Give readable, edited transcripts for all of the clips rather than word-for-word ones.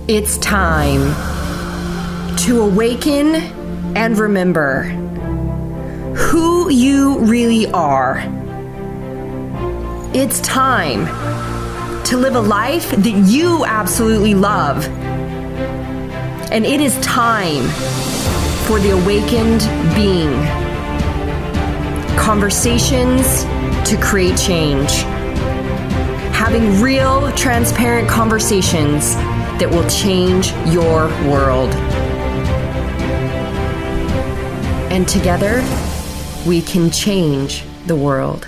It's time to awaken and remember who you really are. It's time to live a life that you absolutely love. And it is time for the awakened being. Conversations to create change. Having real, transparent conversations that will change your world. And together, we can change the world.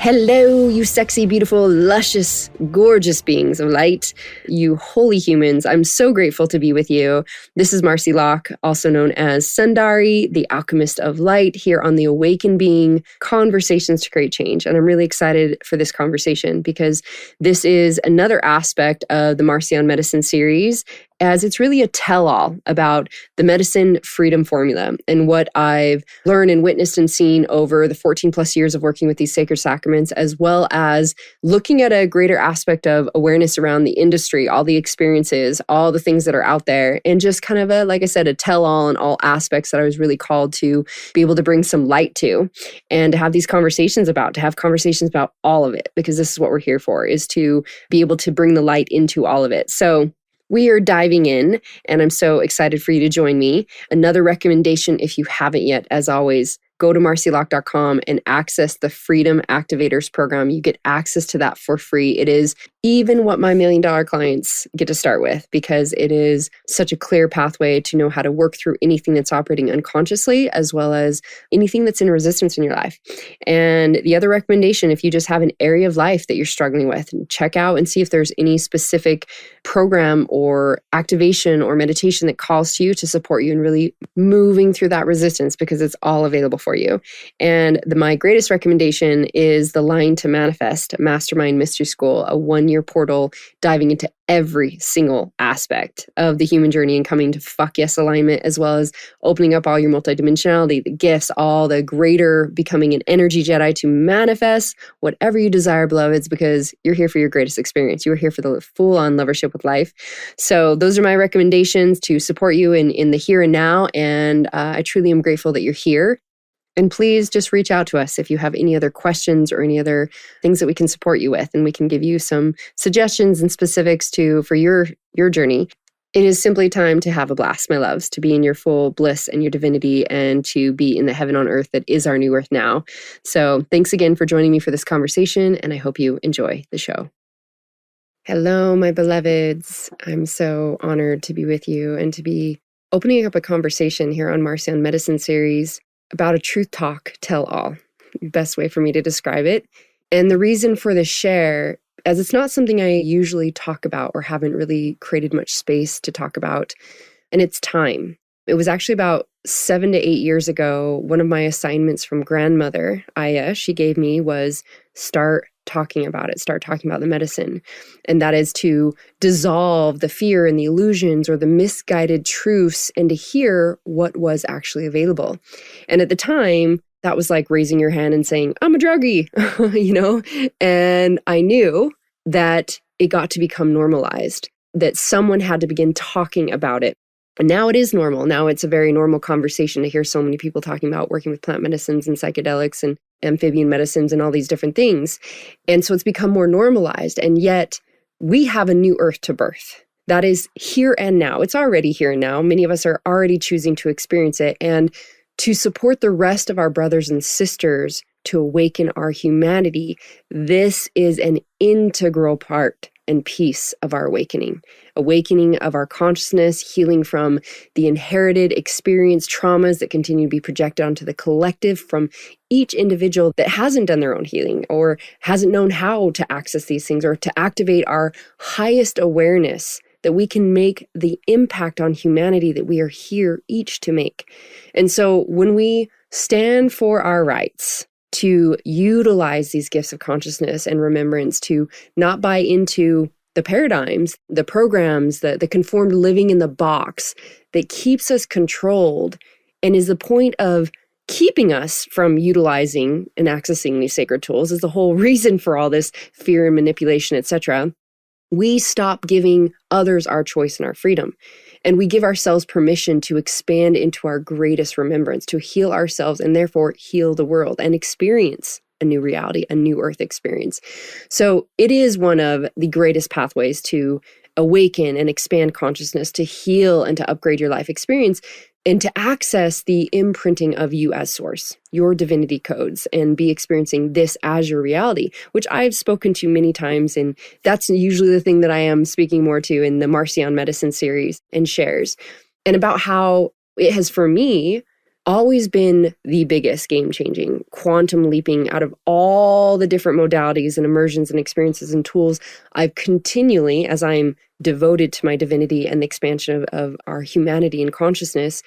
Hello, you sexy, beautiful, luscious, gorgeous beings of light, you holy humans. I'm so grateful to be with you. This is Marci Lock, also known as Sundari, the alchemist of light, here on the Awaken Being Conversations to Create Change. And I'm really excited for this conversation because this is another aspect of the Marci on Medicine series, as it's really a tell-all about the medicine freedom formula and what I've learned and witnessed and seen over the 14 plus years of working with these sacred sacraments, as well as looking at a greater aspect of awareness around the industry, all the experiences, all the things that are out there, and just kind of like I said, a tell-all in all aspects that I was really called to be able to bring some light to and to have these conversations about, to have conversations about all of it, because this is what we're here for, is to be able to bring the light into all of it. So we are diving in, and I'm so excited for you to join me. Another recommendation, if you haven't yet, as always, go to marcilock.com and access the Freedom Activators program. You get access to that for free. It is even what my $1 million clients get to start with, because it is such a clear pathway to know how to work through anything that's operating unconsciously, as well as anything that's in resistance in your life. And the other recommendation, if you just have an area of life that you're struggling with, check out and see if there's any specific program or activation or meditation that calls to you to support you in really moving through that resistance, because it's all available for you. And my greatest recommendation is the Line to Manifest Mastermind Mystery School, a 1-year portal diving into every single aspect of the human journey and coming to fuck yes alignment, as well as opening up all your multidimensionality, the gifts, all the greater becoming an energy Jedi to manifest whatever you desire, beloveds, because you're here for your greatest experience. You are here for the full-on lovership with life. So those are my recommendations to support you in the here and now. And I truly am grateful that you're here. And please just reach out to us if you have any other questions or any other things that we can support you with, and we can give you some suggestions and specifics for your journey. It is simply time to have a blast, my loves, to be in your full bliss and your divinity, and to be in the heaven on earth that is our new earth now. So thanks again for joining me for this conversation, and I hope you enjoy the show. Hello, my beloveds. I'm so honored to be with you and to be opening up a conversation here on Marci on Medicine series about a truth talk tell-all, best way for me to describe it. And the reason for this share, as it's not something I usually talk about or haven't really created much space to talk about, and it's time. It was actually about 7 to 8 years ago, one of my assignments from grandmother, Aya, she gave me was start talking about it, start talking about the medicine. And that is to dissolve the fear and the illusions or the misguided truths and to hear what was actually available. And at the time, that was like raising your hand and saying, I'm a druggie, And I knew that it got to become normalized, that someone had to begin talking about it. And now it is normal. Now it's a very normal conversation to hear so many people talking about working with plant medicines and psychedelics and amphibian medicines and all these different things. And so it's become more normalized. And yet we have a new earth to birth. That is here and now. It's already here and now. Many of us are already choosing to experience it. And to support the rest of our brothers and sisters to awaken our humanity, this is an integral part and piece of our awakening of our consciousness, healing from the inherited experience traumas that continue to be projected onto the collective from each individual that hasn't done their own healing or hasn't known how to access these things or to activate our highest awareness that we can make the impact on humanity that we are here each to make. And so when we stand for our rights to utilize these gifts of consciousness and remembrance, to not buy into the paradigms, the programs, the conformed living in the box that keeps us controlled and is the point of keeping us from utilizing and accessing these sacred tools, is the whole reason for all this fear and manipulation, etc. we stop giving others our choice and our freedom. And we give ourselves permission to expand into our greatest remembrance, to heal ourselves and therefore heal the world and experience a new reality, a new earth experience. So it is one of the greatest pathways to awaken and expand consciousness, to heal and to upgrade your life experience, and to access the imprinting of you as source, your divinity codes, and be experiencing this as your reality, which I've spoken to many times. And that's usually the thing that I am speaking more to in the Marci on Medicine series and shares, and about how it has, for me, always been the biggest game-changing, quantum leaping out of all the different modalities and immersions and experiences and tools I've continually, as I'm devoted to my divinity and the expansion of our humanity and consciousness,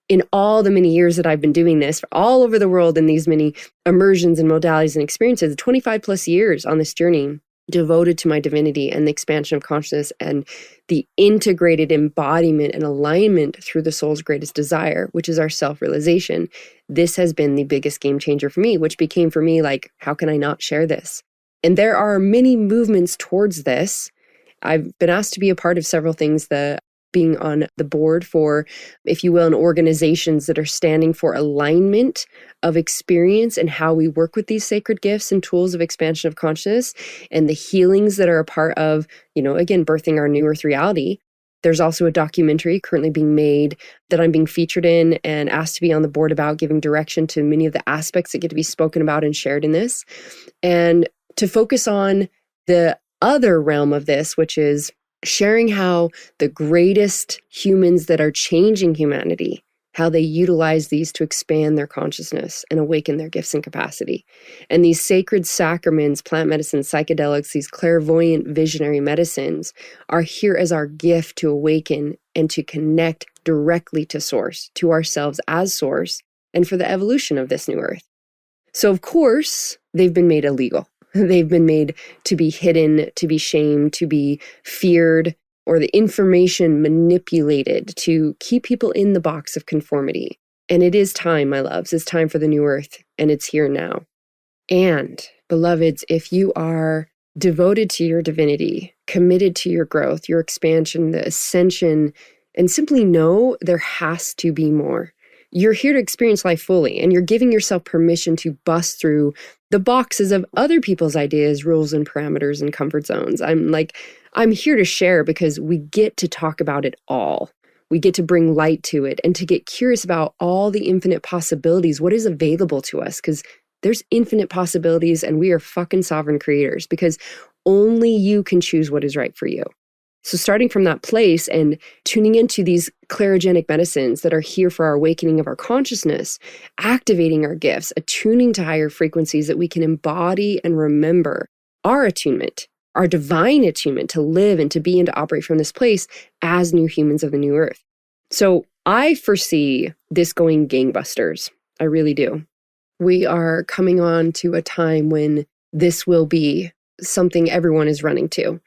in all the many years that I've been doing this all over the world in these many immersions and modalities and experiences, 25 plus years on this journey, devoted to my divinity and the expansion of consciousness and the integrated embodiment and alignment through the soul's greatest desire, which is our self-realization. This has been the biggest game changer for me, which became for me like, how can I not share this? And there are many movements towards this. I've been asked to be a part of several things, being on the board for, if you will, organizations that are standing for alignment of experience and how we work with these sacred gifts and tools of expansion of consciousness and the healings that are a part of, again, birthing our new earth reality. There's also a documentary currently being made that I'm being featured in and asked to be on the board about, giving direction to many of the aspects that get to be spoken about and shared in this. And to focus on the other realm of this, which is sharing how the greatest humans that are changing humanity, how they utilize these to expand their consciousness and awaken their gifts and capacity. And these sacred sacraments, plant medicine, psychedelics, these clairvoyant visionary medicines are here as our gift to awaken and to connect directly to source, to ourselves as source, and for the evolution of this new earth. So of course, they've been made illegal. They've been made to be hidden, to be shamed, to be feared, or the information manipulated to keep people in the box of conformity. And it is time, my loves. It's time for the new earth, and it's here now. And, beloveds, if you are devoted to your divinity, committed to your growth, your expansion, the ascension, and simply know there has to be more. You're here to experience life fully, and you're giving yourself permission to bust through the boxes of other people's ideas, rules, and parameters and comfort zones. I'm here to share because we get to talk about it all. We get to bring light to it and to get curious about all the infinite possibilities, what is available to us, because there's infinite possibilities and we are fucking sovereign creators, because only you can choose what is right for you. So starting from that place and tuning into these clairogenic medicines that are here for our awakening of our consciousness, activating our gifts, attuning to higher frequencies that we can embody and remember our attunement, our divine attunement to live and to be and to operate from this place as new humans of the new earth. So I foresee this going gangbusters. I really do. We are coming on to a time when this will be something everyone is running to.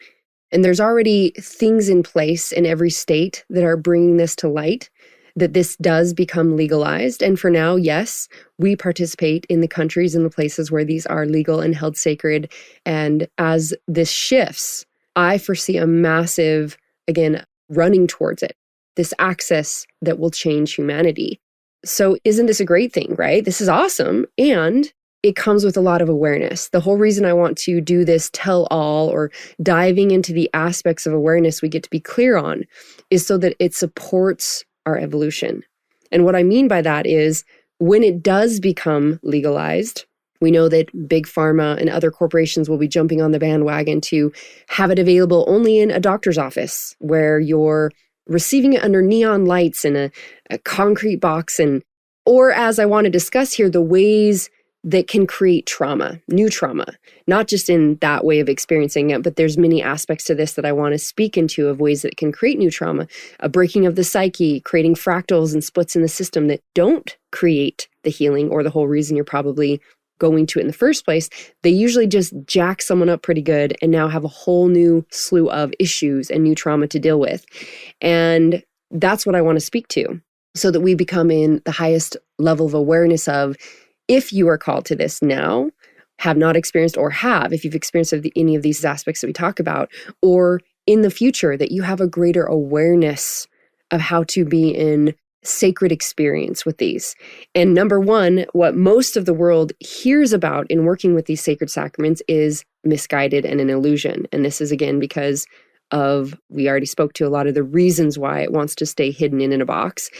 And there's already things in place in every state that are bringing this to light, that this does become legalized. And for now, yes, we participate in the countries and the places where these are legal and held sacred. And as this shifts, I foresee a massive, again, running towards it, this access that will change humanity. So isn't this a great thing, right? This is awesome. And it comes with a lot of awareness. The whole reason I want to do this tell all, or diving into the aspects of awareness we get to be clear on, is so that it supports our evolution. And what I mean by that is when it does become legalized, we know that big pharma and other corporations will be jumping on the bandwagon to have it available only in a doctor's office where you're receiving it under neon lights in a concrete box. Or as I want to discuss here, the ways that can create trauma, new trauma, not just in that way of experiencing it, but there's many aspects to this that I want to speak into of ways that can create new trauma, a breaking of the psyche, creating fractals and splits in the system that don't create the healing or the whole reason you're probably going to it in the first place. They usually just jack someone up pretty good and now have a whole new slew of issues and new trauma to deal with. And that's what I want to speak to, so that we become in the highest level of awareness of, if you are called to this now, have not experienced or have, if you've experienced any of these aspects that we talk about, or in the future that you have a greater awareness of how to be in sacred experience with these. And number one, what most of the world hears about in working with these sacred sacraments is misguided and an illusion. And this is again because we already spoke to a lot of the reasons why it wants to stay hidden in a box.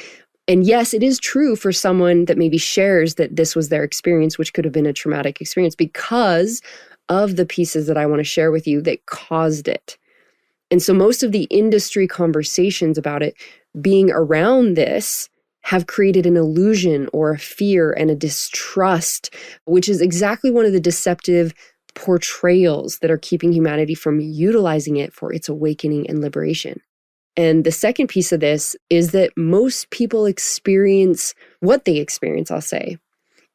And yes, it is true for someone that maybe shares that this was their experience, which could have been a traumatic experience because of the pieces that I want to share with you that caused it. And so most of the industry conversations about it being around this have created an illusion or a fear and a distrust, which is exactly one of the deceptive portrayals that are keeping humanity from utilizing it for its awakening and liberation. And the second piece of this is that most people experience what they experience, I'll say,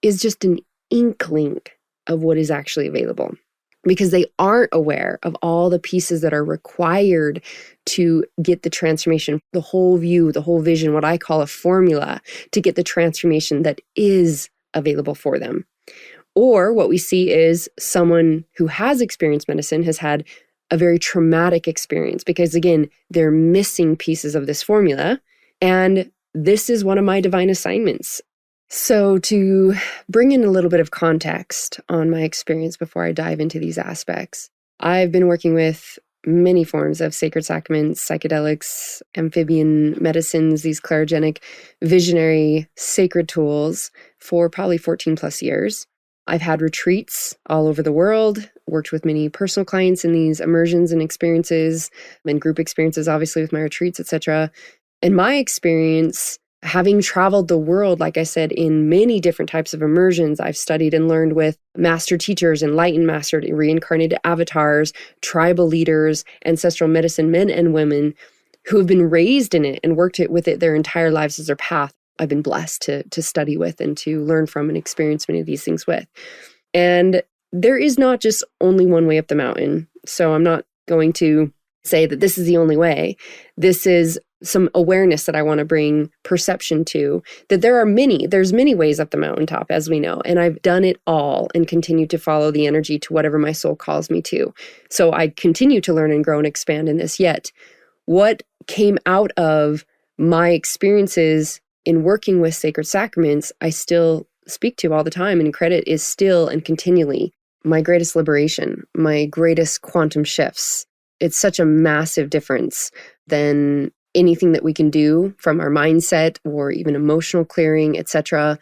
is just an inkling of what is actually available, because they aren't aware of all the pieces that are required to get the transformation, the whole view, the whole vision, what I call a formula to get the transformation that is available for them. Or what we see is someone who has experienced medicine has had a very traumatic experience because, again, they're missing pieces of this formula. And this is one of my divine assignments. So to bring in a little bit of context on my experience before I dive into these aspects, I've been working with many forms of sacred sacraments, psychedelics, amphibian medicines, these clairogenic, visionary, sacred tools for probably 14 plus years. I've had retreats all over the world, worked with many personal clients in these immersions and experiences, and group experiences, obviously, with my retreats, etc. And my experience, having traveled the world, like I said, in many different types of immersions, I've studied and learned with master teachers, enlightened master, reincarnated avatars, tribal leaders, ancestral medicine men and women who have been raised in it and worked with it their entire lives as their path. I've been blessed to study with and to learn from and experience many of these things with. And there is not just only one way up the mountain. So I'm not going to say that this is the only way. This is some awareness that I want to bring perception to, that there's many ways up the mountaintop, as we know, and I've done it all and continue to follow the energy to whatever my soul calls me to. So I continue to learn and grow and expand in this. Yet what came out of my experiences in working with sacred sacraments, I still speak to all the time and credit is still and continually my greatest liberation, my greatest quantum shifts. It's such a massive difference than anything that we can do from our mindset or even emotional clearing, etc.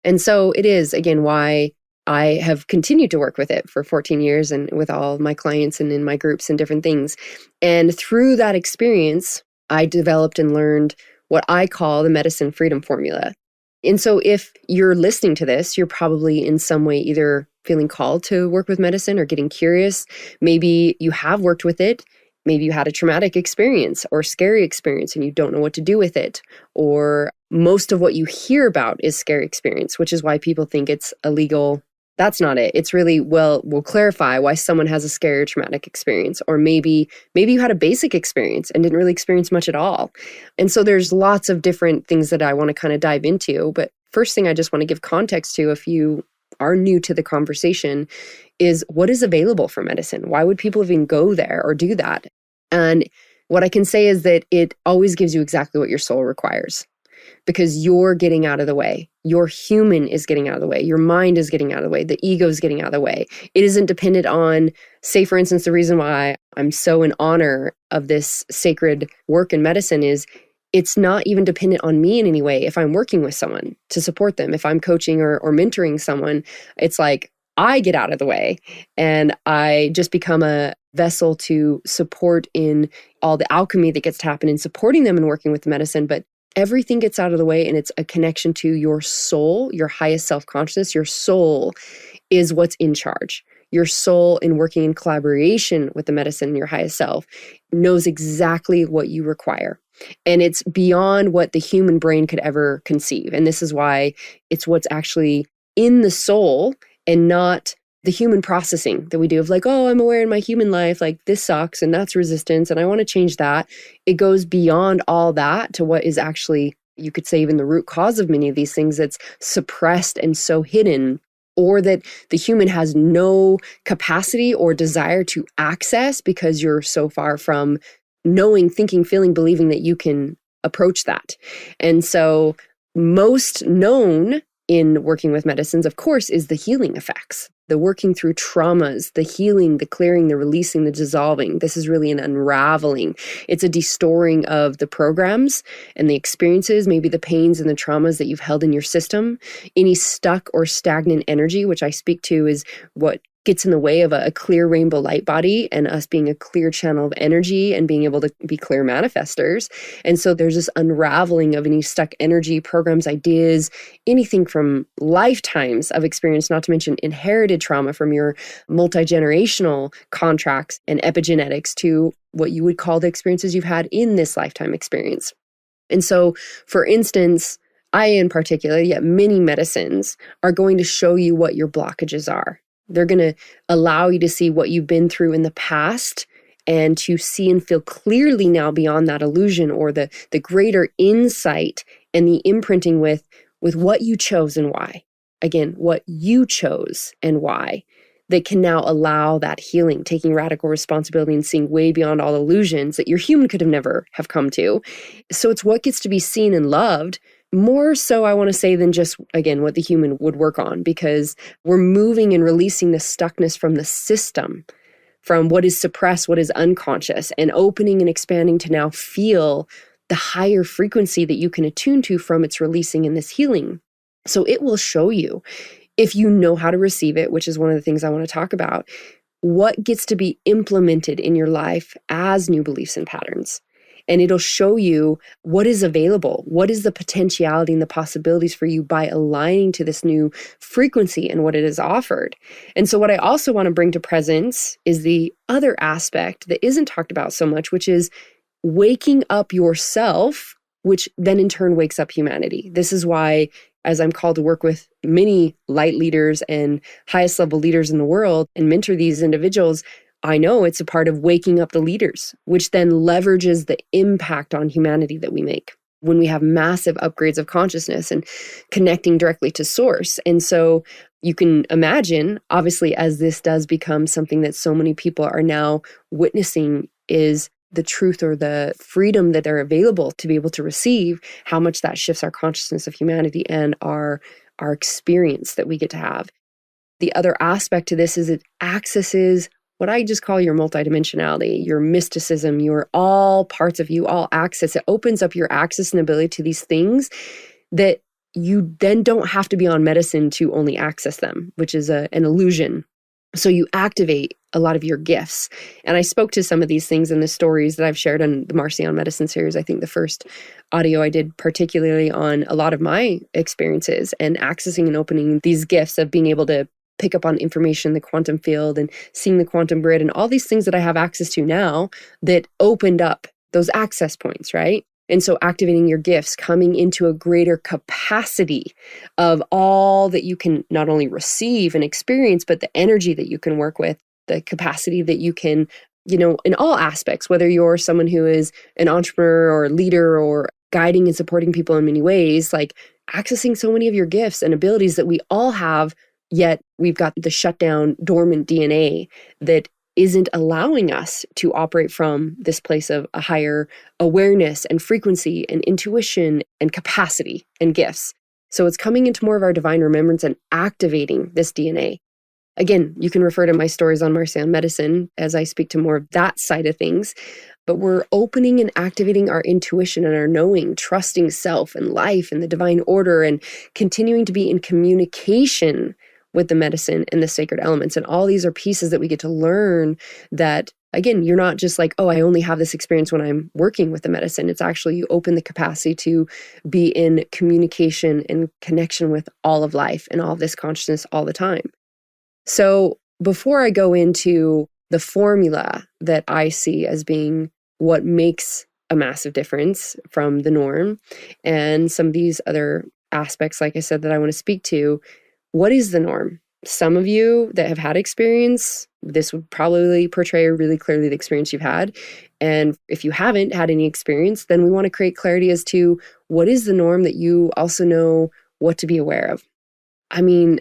And so it is, again, why I have continued to work with it for 14 years and with all my clients and in my groups and different things. And through that experience, I developed and learned what I call the medicine freedom formula. And so if you're listening to this, you're probably in some way either feeling called to work with medicine or getting curious. Maybe you have worked with it. Maybe you had a traumatic experience or scary experience and you don't know what to do with it. Or most of what you hear about is scary experience, which is why people think it's illegal. That's not it. It's really, we'll clarify why someone has a scary or traumatic experience. Or maybe you had a basic experience and didn't really experience much at all. And so there's lots of different things that I want to kind of dive into. But first thing I just want to give context to, if you are new to the conversation, is what is available for medicine? Why would people even go there or do that? And what I can say is that it always gives you exactly what your soul requires. Because you're getting out of the way. Your human is getting out of the way. Your mind is getting out of the way. The ego is getting out of the way. It isn't dependent on, say, for instance, the reason why I'm so in honor of this sacred work in medicine is it's not even dependent on me in any way. If I'm working with someone to support them, if I'm coaching or mentoring someone, it's like I get out of the way and I just become a vessel to support in all the alchemy that gets to happen in supporting them and working with the medicine. But everything gets out of the way and it's a connection to your soul, your highest self-consciousness. Your soul is what's in charge. Your soul, in working in collaboration with the medicine and your highest self, knows exactly what you require. And it's beyond what the human brain could ever conceive. And this is why it's what's actually in the soul and not the human processing that we do of like, oh, I'm aware in my human life, like this sucks and that's resistance and I want to change that. It goes beyond all that to what is actually, you could say, even the root cause of many of these things that's suppressed and so hidden or that the human has no capacity or desire to access because you're so far from knowing, thinking, feeling, believing that you can approach that. And so most known in working with medicines, of course, is the healing effects, the working through traumas, the healing, the clearing, the releasing, the dissolving. This is really an unraveling. It's a destoring of the programs and the experiences, maybe the pains and the traumas that you've held in your system. Any stuck or stagnant energy, which I speak to, is what gets in the way of a clear rainbow light body and us being a clear channel of energy and being able to be clear manifestors. And so there's this unraveling of any stuck energy, programs, ideas, anything from lifetimes of experience, not to mention inherited trauma from your multi-generational contracts and epigenetics, to what you would call the experiences you've had in this lifetime experience. And so, for instance, I in particular, yet many medicines are going to show you what your blockages are. They're going to allow you to see what you've been through in the past and to see and feel clearly now beyond that illusion, or the greater insight and the imprinting with what you chose and why. Again, what you chose and why, that can now allow that healing, taking radical responsibility and seeing way beyond all illusions that your human could have never have come to. So it's what gets to be seen and loved, more so, I want to say, than just, again, what the human would work on, because we're moving and releasing the stuckness from the system, from what is suppressed, what is unconscious, and opening and expanding to now feel the higher frequency that you can attune to from its releasing in this healing. So it will show you, if you know how to receive it, which is one of the things I want to talk about, what gets to be implemented in your life as new beliefs and patterns. And it'll show you what is available, what is the potentiality and the possibilities for you by aligning to this new frequency and what it is offered. And so what I also want to bring to presence is the other aspect that isn't talked about so much, which is waking up yourself, which then in turn wakes up humanity. This is why, as I'm called to work with many light leaders and highest level leaders in the world and mentor these individuals, I know it's a part of waking up the leaders, which then leverages the impact on humanity that we make when we have massive upgrades of consciousness and connecting directly to source. And so you can imagine, obviously, as this does become something that so many people are now witnessing, is the truth or the freedom that they're available to be able to receive, how much that shifts our consciousness of humanity and our experience that we get to have. The other aspect to this is it accesses what I just call your multidimensionality, your mysticism, your all parts of you, all access. It opens up your access and ability to these things that you then don't have to be on medicine to only access them, which is an illusion. So you activate a lot of your gifts. And I spoke to some of these things in the stories that I've shared on the Marci on Medicine series. I think the first audio I did particularly on a lot of my experiences and accessing and opening these gifts of being able to pick up on information in the quantum field and seeing the quantum grid and all these things that I have access to now that opened up those access points, right? And so activating your gifts, coming into a greater capacity of all that you can not only receive and experience, but the energy that you can work with, the capacity that you can, in all aspects, whether you're someone who is an entrepreneur or a leader or guiding and supporting people in many ways, like accessing so many of your gifts and abilities that we all have. Yet we've got the shutdown, dormant DNA that isn't allowing us to operate from this place of a higher awareness and frequency and intuition and capacity and gifts. So it's coming into more of our divine remembrance and activating this DNA. Again, you can refer to my stories on Marci on Medicine as I speak to more of that side of things. But we're opening and activating our intuition and our knowing, trusting self and life and the divine order, and continuing to be in communication with the medicine and the sacred elements. And all these are pieces that we get to learn that, again, you're not just like, oh, I only have this experience when I'm working with the medicine. It's actually, you open the capacity to be in communication and connection with all of life and all of this consciousness all the time. So before I go into the formula that I see as being what makes a massive difference from the norm and some of these other aspects, like I said, that I want to speak to, what is the norm? Some of you that have had experience, this would probably portray really clearly the experience you've had. And if you haven't had any experience, then we want to create clarity as to what is the norm that you also know what to be aware of. I mean,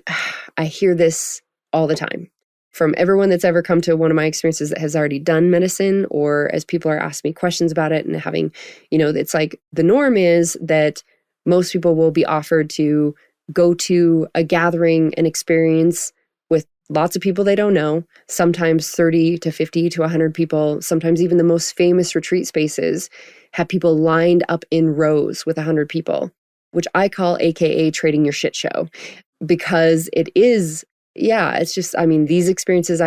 I hear this all the time from everyone that's ever come to one of my experiences that has already done medicine, or as people are asking me questions about it and having, it's like the norm is that most people will be offered to go to a gathering and experience with lots of people they don't know, sometimes 30 to 50 to 100 people, sometimes even the most famous retreat spaces have people lined up in rows with 100 people, which I call AKA trading your shit show, because it is, it's just, these experiences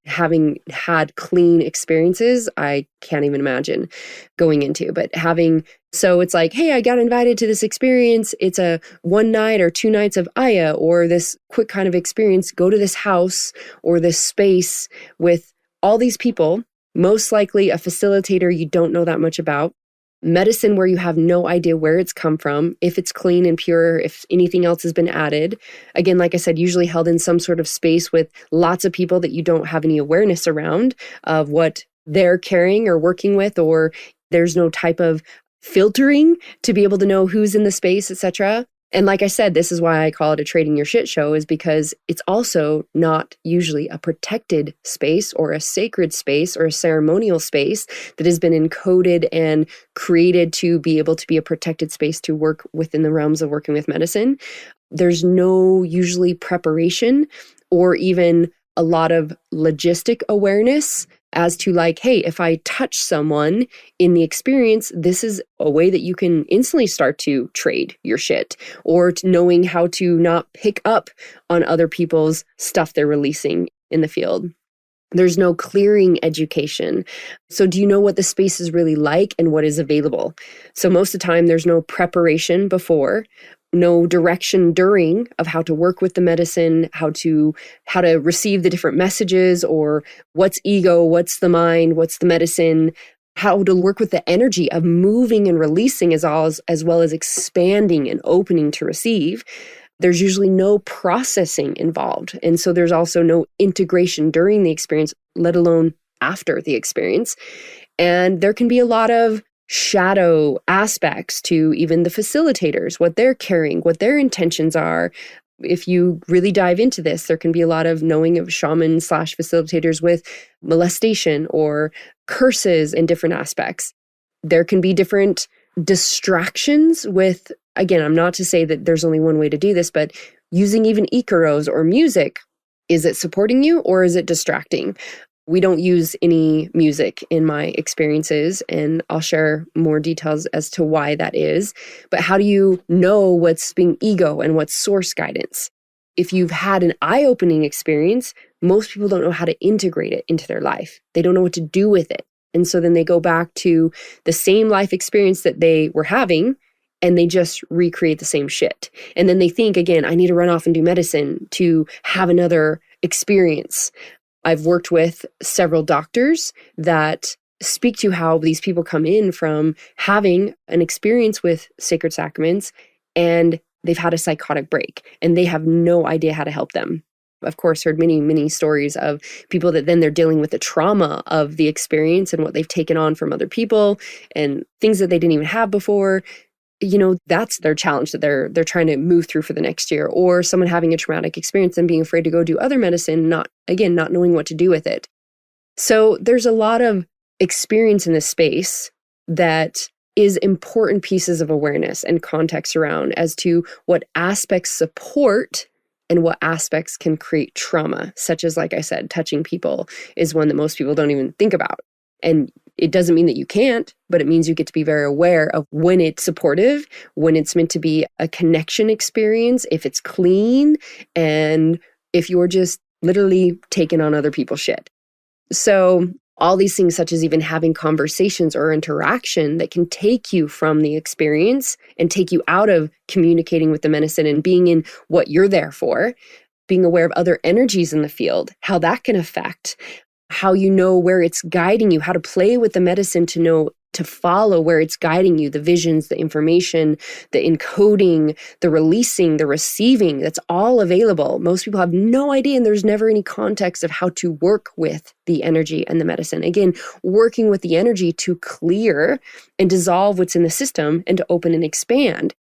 having had clean experiences, I can't even imagine going into, but so it's like, hey, I got invited to this experience. It's a 1 night or 2 nights of Aya, or this quick kind of experience. Go to this house or this space with all these people, most likely a facilitator you don't know that much about, medicine where you have no idea where it's come from, if it's clean and pure, if anything else has been added. Again, like I said, usually held in some sort of space with lots of people that you don't have any awareness around of what they're carrying or working with, or there's no type of filtering to be able to know who's in the space, etc. And like I said, this is why I call it a trading your shit show, is because it's also not usually a protected space or a sacred space or a ceremonial space that has been encoded and created to be able to be a protected space to work within the realms of working with medicine. There's no usually preparation or even a lot of logistic awareness as to like, hey, if I touch someone in the experience, this is a way that you can instantly start to trade your shit, or knowing how to not pick up on other people's stuff they're releasing in the field. There's no clearing education. So do you know what the space is really like and what is available? So most of the time there's no preparation before, no direction during of how to work with the medicine, how to receive the different messages, or what's ego, what's the mind, what's the medicine, how to work with the energy of moving and releasing as well as expanding and opening to receive. There's usually no processing involved. And so there's also no integration during the experience, let alone after the experience. And there can be a lot of shadow aspects to even the facilitators, what they're carrying, what their intentions are. If you really dive into this, there can be a lot of knowing of shamans / facilitators with molestation or curses in different aspects. There can be different distractions with, again, I'm not to say that there's only one way to do this, but using even ikaros or music, is it supporting you or is it distracting? We don't use any music in my experiences, and I'll share more details as to why that is. But how do you know what's being ego and what's source guidance? If you've had an eye-opening experience, most people don't know how to integrate it into their life. They don't know what to do with it. And so then they go back to the same life experience that they were having, and they just recreate the same shit. And then they think, again, I need to run off and do medicine to have another experience. I've worked with several doctors that speak to how these people come in from having an experience with sacred sacraments and they've had a psychotic break and they have no idea how to help them. Of course, heard many, many stories of people that then they're dealing with the trauma of the experience and what they've taken on from other people and things that they didn't even have before. That's their challenge that they're trying to move through for the next year. Or someone having a traumatic experience and being afraid to go do other medicine, not knowing what to do with it. So there's a lot of experience in this space that is important pieces of awareness and context around as to what aspects support and what aspects can create trauma, such as, like I said, touching people is one that most people don't even think about. And it doesn't mean that you can't, but it means you get to be very aware of when it's supportive, when it's meant to be a connection experience, if it's clean, and if you're just literally taking on other people's shit. So all these things, such as even having conversations or interaction that can take you from the experience and take you out of communicating with the medicine and being in what you're there for, being aware of other energies in the field, how that can affect how you know where it's guiding you, how to play with the medicine to know to follow where it's guiding you, the visions, the information, the encoding, the releasing, the receiving, that's all available. Most people have no idea, and there's never any context of how to work with the energy and the medicine. Again, working with the energy to clear and dissolve what's in the system and to open and expand.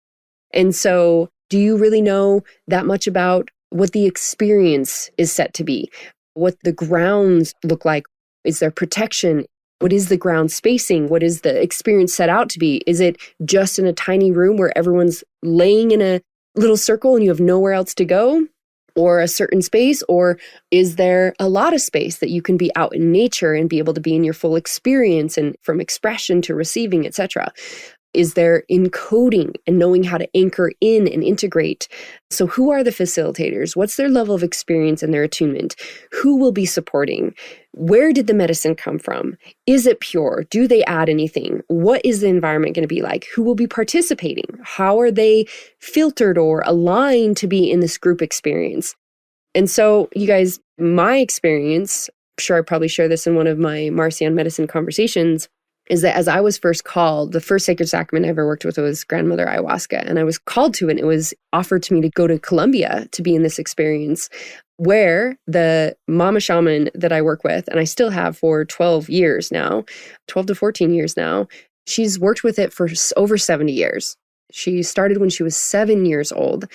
And so, do you really know that much about what the experience is set to be, what the grounds look like. Is there protection? What is the ground spacing? What is the experience set out to be? Is it just in a tiny room where everyone's laying in a little circle and you have nowhere else to go? Or a certain space? Or is there a lot of space that you can be out in nature and be able to be in your full experience, and from expression to receiving, etc.? Is there encoding and knowing how to anchor in and integrate? So who are the facilitators? What's their level of experience and their attunement? Who will be supporting? Where did the medicine come from? Is it pure? Do they add anything? What is the environment going to be like? Who will be participating? How are they filtered or aligned to be in this group experience? And so, you guys, my experience, I'm sure I probably share this in one of my Marci on Medicine conversations, is that as I was first called, the first sacred sacrament I ever worked with was grandmother ayahuasca. And I was called to it, and it was offered to me to go to Colombia to be in this experience, where the mama shaman that I work with, and I still have for 12 years now, 12 to 14 years now, she's worked with it for over 70 years. She started when she was 7 years old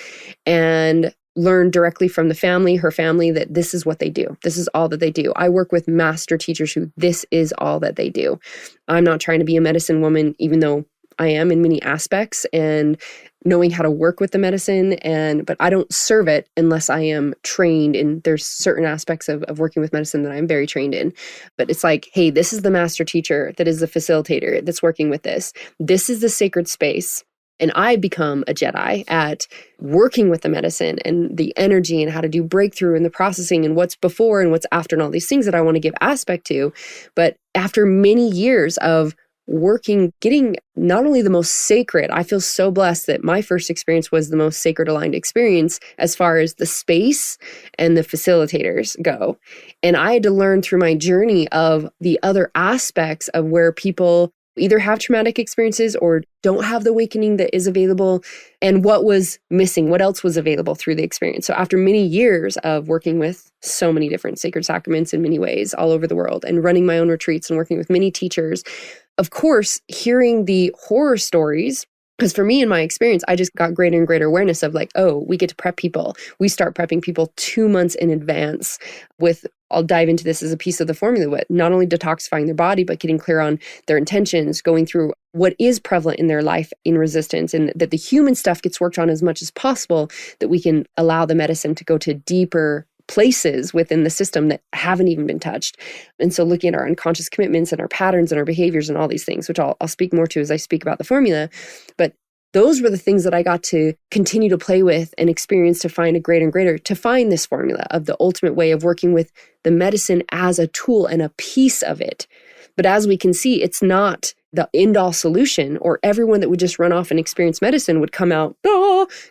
and learned directly from the family, her family, that this is what they do. This is all that they do. I work with master teachers who this is all that they do. I'm not trying to be a medicine woman, even though I am in many aspects, and knowing how to work with the medicine, but I don't serve it unless I am trained. And there's certain aspects of working with medicine that I'm very trained in. But it's like, hey, this is the master teacher that is the facilitator that's working with this. This is the sacred space. And I become a Jedi at working with the medicine and the energy and how to do breakthrough and the processing and what's before and what's after and all these things that I want to give aspect to. But after many years of working, getting not only the most sacred, I feel so blessed that my first experience was the most sacred aligned experience as far as the space and the facilitators go. And I had to learn through my journey of the other aspects of where people either have traumatic experiences or don't have the awakening that is available, and what was missing, what else was available through the experience. So after many years of working with so many different sacred sacraments in many ways all over the world, and running my own retreats and working with many teachers, of course, hearing the horror stories, because for me, in my experience, I just got greater and greater awareness of like, oh, we get to prep people. We start prepping people 2 months in advance with, I'll dive into this as a piece of the formula, with not only detoxifying their body, but getting clear on their intentions, going through what is prevalent in their life in resistance, and that the human stuff gets worked on as much as possible, that we can allow the medicine to go to deeper places within the system that haven't even been touched. And so looking at our unconscious commitments and our patterns and our behaviors and all these things, which I'll speak more to as I speak about the formula. But those were the things that I got to continue to play with and experience, to find a greater and greater, to find this formula of the ultimate way of working with the medicine as a tool and a piece of it. But as we can see, it's not the end-all solution, or everyone that would just run off and experience medicine would come out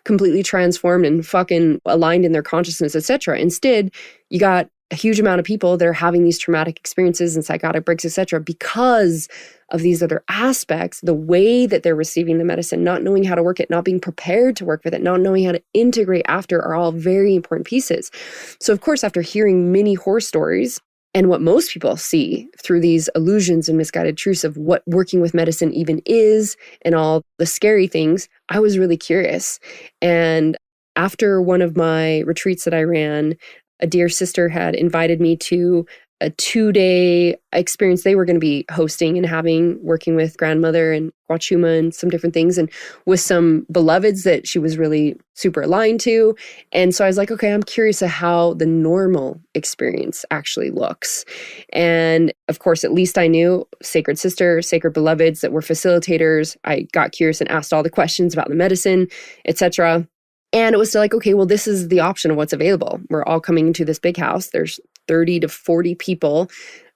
completely transformed and fucking aligned in their consciousness, etc. Instead, you got a huge amount of people that are having these traumatic experiences and psychotic breaks, etc., because of these other aspects, the way that they're receiving the medicine, not knowing how to work it, not being prepared to work with it, not knowing how to integrate after, are all very important pieces. So of course, after hearing many horror stories, and what most people see through these illusions and misguided truths of what working with medicine even is and all the scary things, I was really curious. And after one of my retreats that I ran, a dear sister had invited me to a 2-day experience they were going to be hosting and having, working with grandmother and Wachuma and some different things, and with some beloveds that she was really super aligned to. And so I was like, okay, I'm curious of how the normal experience actually looks. And of course, at least I knew sacred sister, sacred beloveds that were facilitators. I got curious and asked all the questions about the medicine, etc. And it was still like, okay, well, this is the option of what's available. We're all coming into this big house. There's 30 to 40 people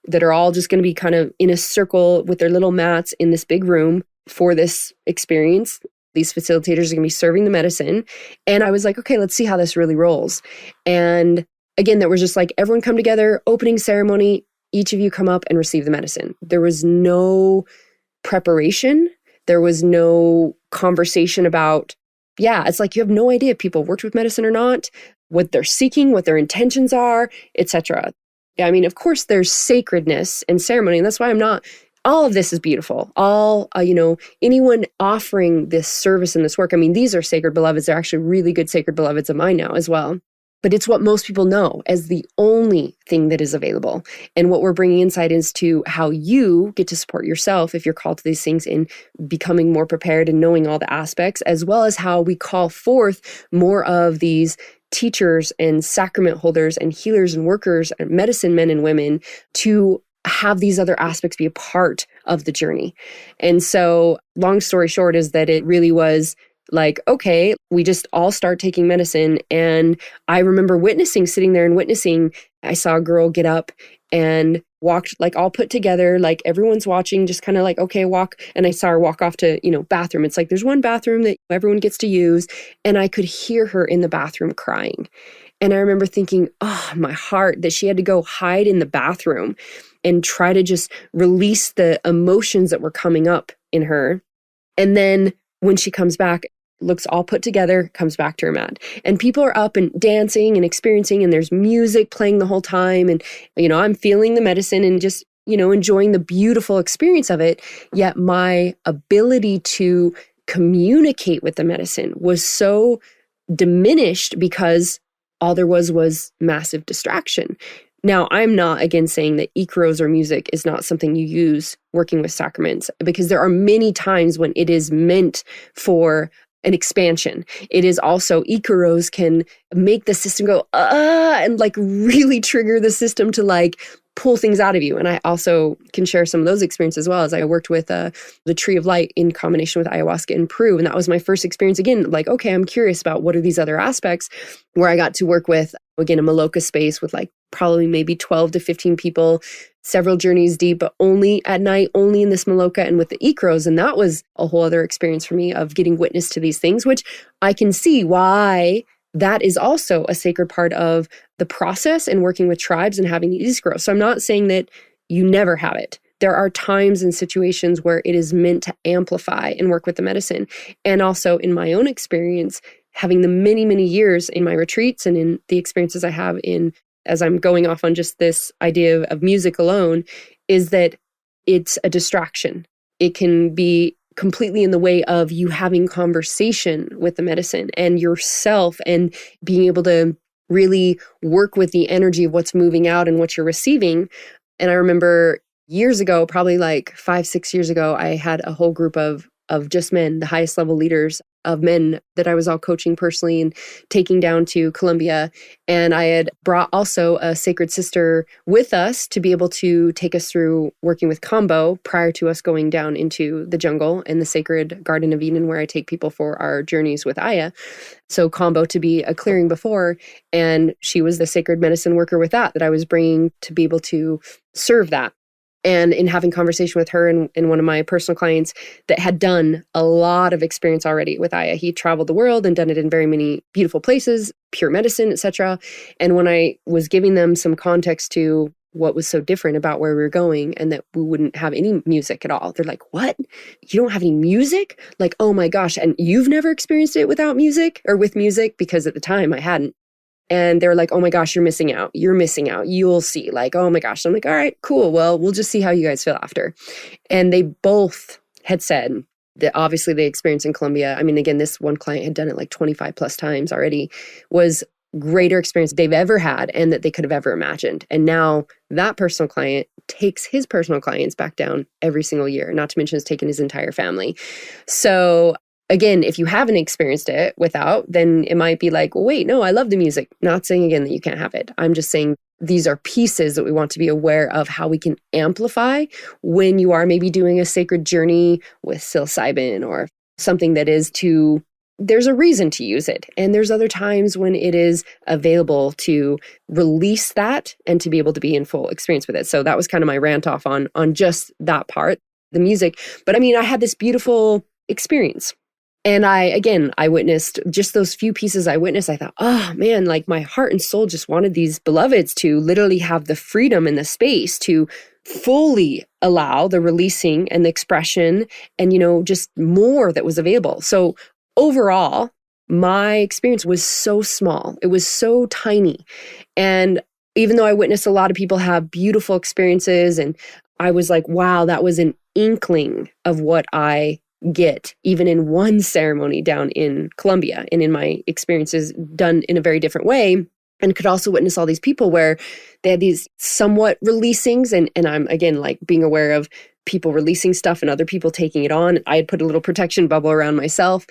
that are all just going to be kind of in a circle with their little mats in this big room for this experience. These facilitators are going to be serving the medicine. And I was like, okay, let's see how this really rolls. And again, that was just like, everyone come together, opening ceremony, each of you come up and receive the medicine. There was no preparation. There was no conversation about, it's like you have no idea if people worked with medicine or not, what they're seeking, what their intentions are, etc. Yeah, I mean, of course, there's sacredness and ceremony, and that's why all of this is beautiful. Anyone offering this service and this work, I mean, these are sacred beloveds. They're actually really good sacred beloveds of mine now as well. But it's what most people know as the only thing that is available. And what we're bringing insight into how you get to support yourself if you're called to these things in becoming more prepared and knowing all the aspects, as well as how we call forth more of these teachers and sacrament holders and healers and workers and medicine men and women to have these other aspects be a part of the journey. And so, long story short is that it really was like, okay, we just all start taking medicine. And I remember sitting there and witnessing, I saw a girl get up and walked like all put together, like everyone's watching, just kind of like, okay, walk. And I saw her walk off to, bathroom. It's like, there's one bathroom that everyone gets to use. And I could hear her in the bathroom crying. And I remember thinking, oh, my heart, that she had to go hide in the bathroom and try to just release the emotions that were coming up in her. And then when she comes back, looks all put together, comes back to her mat. And people are up and dancing and experiencing, and there's music playing the whole time. And, I'm feeling the medicine and just, enjoying the beautiful experience of it. Yet my ability to communicate with the medicine was so diminished because all there was massive distraction. Now, I'm not, again, saying that Icaros or music is not something you use working with sacraments, because there are many times when it is meant for an expansion. It is also, Icaros can make the system go, and like really trigger the system to like pull things out of you. And I also can share some of those experiences as well, as I worked with the Tree of Light in combination with ayahuasca in Peru. And that was my first experience. Again, like, okay, I'm curious about what are these other aspects, where I got to work with, again, a Maloka space with like probably maybe 12 to 15 people, several journeys deep, but only at night, only in this Maloka and with the Icaros. And that was a whole other experience for me of getting witness to these things, which I can see why that is also a sacred part of the process and working with tribes and having these Icaros. So I'm not saying that you never have it. There are times and situations where it is meant to amplify and work with the medicine. And also in my own experience, having the many, many years in my retreats and in the experiences I have as I'm going off on just this idea of music alone, is that it's a distraction. It can be completely in the way of you having conversation with the medicine and yourself, and being able to really work with the energy of what's moving out and what you're receiving. And I remember years ago, probably like 5-6 years ago, I had a whole group of just men, the highest level leaders of men that I was all coaching personally and taking down to Colombia. And I had brought also a sacred sister with us to be able to take us through working with Combo prior to us going down into the jungle and the sacred Garden of Eden, where I take people for our journeys with Aya. So Combo to be a clearing before, and she was the sacred medicine worker with that I was bringing to be able to serve that. And in having conversation with her and one of my personal clients that had done a lot of experience already with Aya. He traveled the world and done it in very many beautiful places, pure medicine, etc. And when I was giving them some context to what was so different about where we were going and that we wouldn't have any music at all, they're like, what? You don't have any music? Like, oh my gosh. And you've never experienced it without music or with music? Because at the time I hadn't. And they're like, oh my gosh, you're missing out. You're missing out. You'll see. Like, oh my gosh. I'm like, all right, cool. Well, we'll just see how you guys feel after. And they both had said that obviously they experienced in Colombia. I mean, again, this one client had done it like 25 plus times already, was greater experience they've ever had and that they could have ever imagined. And now that personal client takes his personal clients back down every single year, not to mention has taken his entire family. So again, if you haven't experienced it without, then it might be like, well, wait, no, I love the music. Not saying again that you can't have it. I'm just saying these are pieces that we want to be aware of how we can amplify when you are maybe doing a sacred journey with psilocybin or something that is there's a reason to use it. And there's other times when it is available to release that and to be able to be in full experience with it. So that was kind of my rant off on just that part, the music. But I mean, I had this beautiful experience. And I witnessed just those few pieces I witnessed. I thought, oh man, like my heart and soul just wanted these beloveds to literally have the freedom and the space to fully allow the releasing and the expression and, just more that was available. So overall, my experience was so small. It was so tiny. And even though I witnessed a lot of people have beautiful experiences, and I was like, wow, that was an inkling of what I get even in one ceremony down in Colombia and in my experiences done in a very different way. and could also witness all these people where they had these somewhat releasings. And I'm, again, like being aware of people releasing stuff and other people taking it on. I had put a little protection bubble around myself,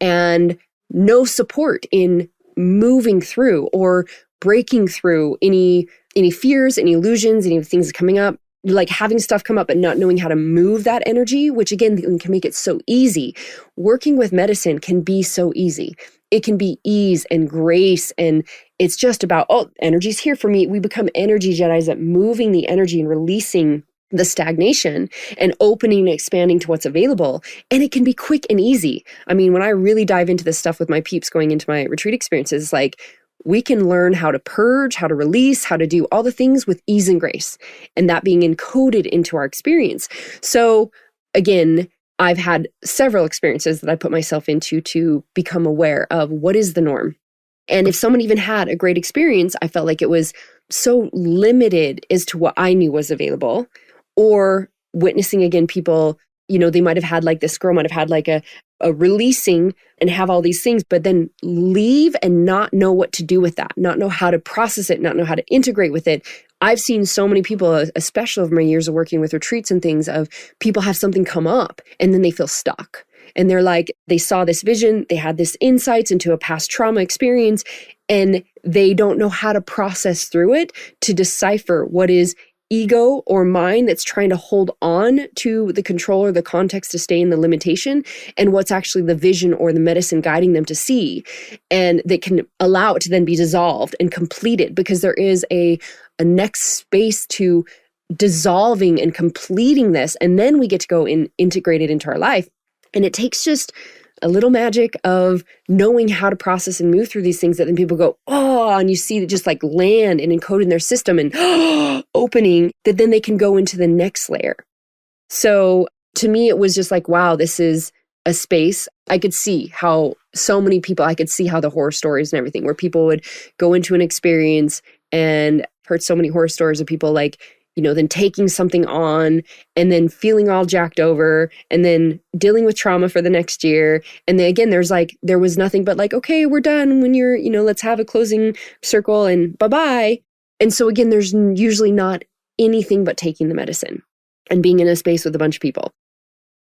and no support in moving through or breaking through any fears, any illusions, any things coming up, like having stuff come up but not knowing how to move that energy, which again can make it so easy. Working with medicine can be so easy. It can be ease and grace, and it's just about, oh, energy's here for me. We become energy Jedis at moving the energy and releasing the stagnation and opening and expanding to what's available. And it can be quick and easy. I mean, when I really dive into this stuff with my peeps going into my retreat experiences, like we can learn how to purge, how to release, how to do all the things with ease and grace, and that being encoded into our experience. So again, I've had several experiences that I put myself into to become aware of what is the norm. And if someone even had a great experience, I felt like it was so limited as to what I knew was available. Or witnessing, again, people, they might have had, like, this girl might have had like a releasing and have all these things, but then leave and not know what to do with that, not know how to process it, not know how to integrate with it. I've seen so many people, especially over my years of working with retreats and things, of people have something come up and then they feel stuck. And they're like, they saw this vision, they had this insights into a past trauma experience, and they don't know how to process through it to decipher what is ego or mind that's trying to hold on to the control or the context to stay in the limitation, and what's actually the vision or the medicine guiding them to see. And they can allow it to then be dissolved and completed, because there is a next space to dissolving and completing this. And then we get to go and integrate it into our life. And it takes just a little magic of knowing how to process and move through these things that then people go, oh, and you see it just like land and encode in their system and opening, that then they can go into the next layer. So to me, it was just like, wow, this is a space. I could see how so many people, I could see how the horror stories and everything, where people would go into an experience, and heard so many horror stories of people like, then taking something on and then feeling all jacked over and then dealing with trauma for the next year. And then again, there was nothing but like, okay, we're done. When you're, let's have a closing circle and bye-bye. And so again, there's usually not anything but taking the medicine and being in a space with a bunch of people.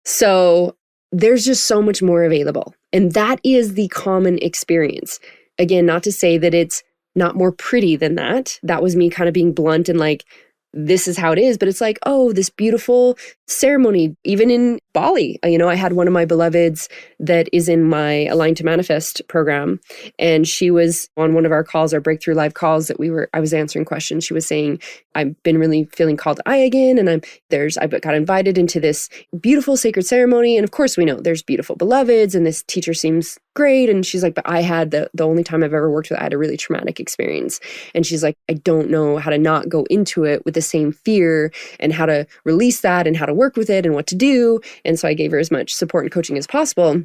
So there's just so much more available. And that is the common experience. Again, not to say that it's not more pretty than that. That was me kind of being blunt and like, this is how it is. But it's like, oh, this beautiful ceremony, even in Bali. I had one of my beloveds that is in my Align to Manifest program. And she was on one of our calls, our Breakthrough Live calls that I was answering questions. She was saying, I've been really feeling called to I again. And I got invited into this beautiful sacred ceremony. And of course we know there's beautiful beloveds and this teacher seems great. And she's like, but I had the only time I've ever worked with, I had a really traumatic experience. And she's like, I don't know how to not go into it with the same fear, and how to release that, and how to work with it, and what to do. And so I gave her as much support and coaching as possible.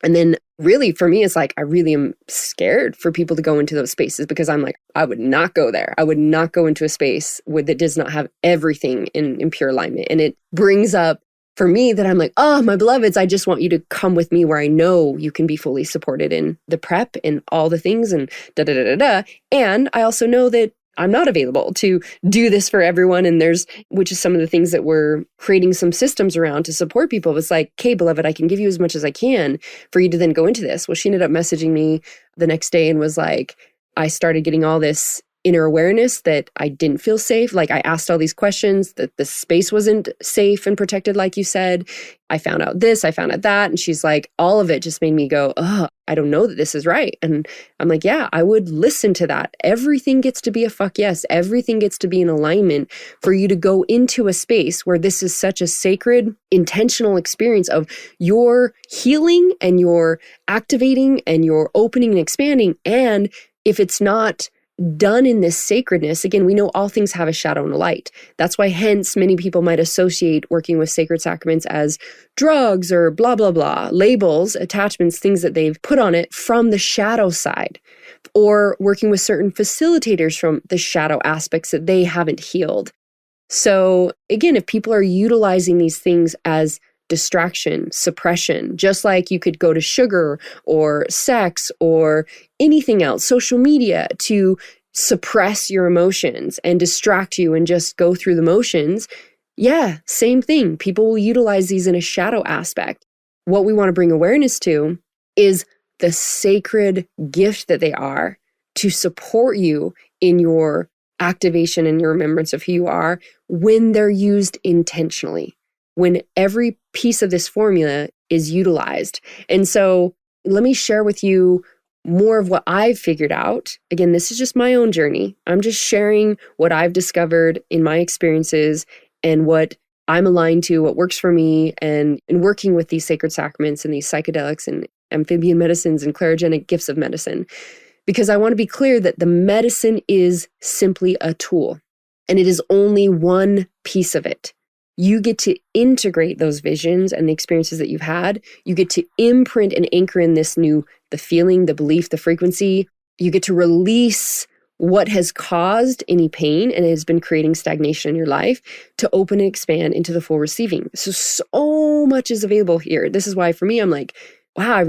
And then really for me, it's like, I really am scared for people to go into those spaces, because I'm like, I would not go there. I would not go into a space that does not have everything in pure alignment. And it brings up for me that I'm like, oh, my beloveds, I just want you to come with me where I know you can be fully supported in the prep and all the things and da-da-da-da-da. And I also know that I'm not available to do this for everyone. And which is some of the things that we're creating some systems around to support people. It's like, okay, beloved, I can give you as much as I can for you to then go into this. Well, she ended up messaging me the next day and was like, I started getting all this inner awareness that I didn't feel safe. Like, I asked all these questions, that the space wasn't safe and protected, like you said. I found out this, I found out that. And she's like, all of it just made me go, oh, I don't know that this is right. And I'm like, yeah, I would listen to that. Everything gets to be a fuck yes. Everything gets to be in alignment for you to go into a space where this is such a sacred, intentional experience of your healing and your activating and your opening and expanding. And if it's not done in this sacredness, again, we know all things have a shadow and a light. That's why hence many people might associate working with sacred sacraments as drugs or blah, blah, blah, labels, attachments, things that they've put on it from the shadow side, or working with certain facilitators from the shadow aspects that they haven't healed. So again, if people are utilizing these things as distraction, suppression, just like you could go to sugar or sex or anything else, social media, to suppress your emotions and distract you and just go through the motions, yeah, same thing. People will utilize these in a shadow aspect. What we want to bring awareness to is the sacred gift that they are to support you in your activation and your remembrance of who you are when they're used intentionally, when every piece of this formula is utilized. And so let me share with you more of what I've figured out. Again, this is just my own journey. I'm just sharing what I've discovered in my experiences and what I'm aligned to, what works for me, and in working with these sacred sacraments and these psychedelics and amphibian medicines and clairogenic gifts of medicine. Because I want to be clear that the medicine is simply a tool, and it is only one piece of it. You get to integrate those visions and the experiences that you've had. You get to imprint and anchor in this new, the feeling, the belief, the frequency. You get to release what has caused any pain and has been creating stagnation in your life to open and expand into the full receiving. So much is available here. This is why for me, I'm like, wow,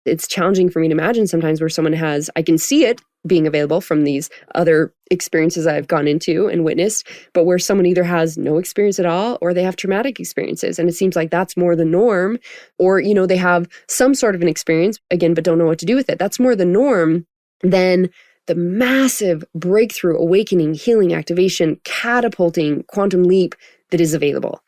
it's challenging for me to imagine sometimes where someone has, I can see it being available from these other experiences I've gone into and witnessed, but where someone either has no experience at all or they have traumatic experiences. And it seems like that's more the norm, or, they have some sort of an experience, again, but don't know what to do with it. That's more the norm than the massive breakthrough, awakening, healing, activation, catapulting quantum leap that is available.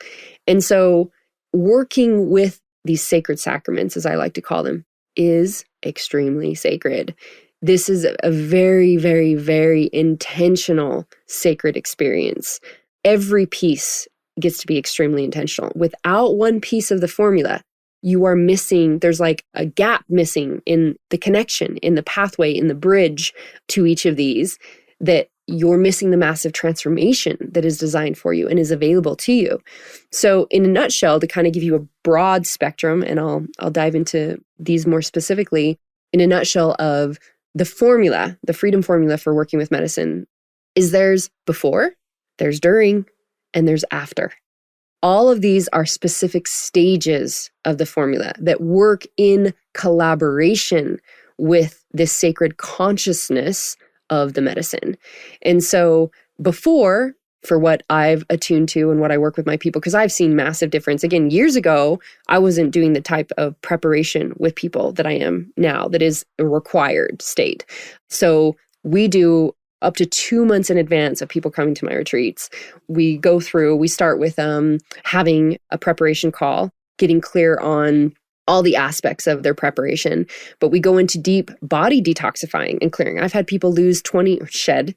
And so working with these sacred sacraments, as I like to call them, is extremely sacred. This is a very, very, very intentional sacred experience. Every piece gets to be extremely intentional. Without one piece of the formula, you are missing, there's like a gap missing in the connection, in the pathway, in the bridge to each of these, that you're missing the massive transformation that is designed for you and is available to you. So in a nutshell, to kind of give you a broad spectrum, and I'll dive into these more specifically, in a nutshell of the formula, the freedom formula for working with medicine, is there's before, there's during, and there's after. All of these are specific stages of the formula that work in collaboration with this sacred consciousness of the medicine. And so before, for what I've attuned to and what I work with my people, because I've seen massive difference. Again, years ago, I wasn't doing the type of preparation with people that I am now, that is a required state. So we do up to 2 months in advance of people coming to my retreats. We start with having a preparation call, getting clear on all the aspects of their preparation, but we go into deep body detoxifying and clearing. I've had people shed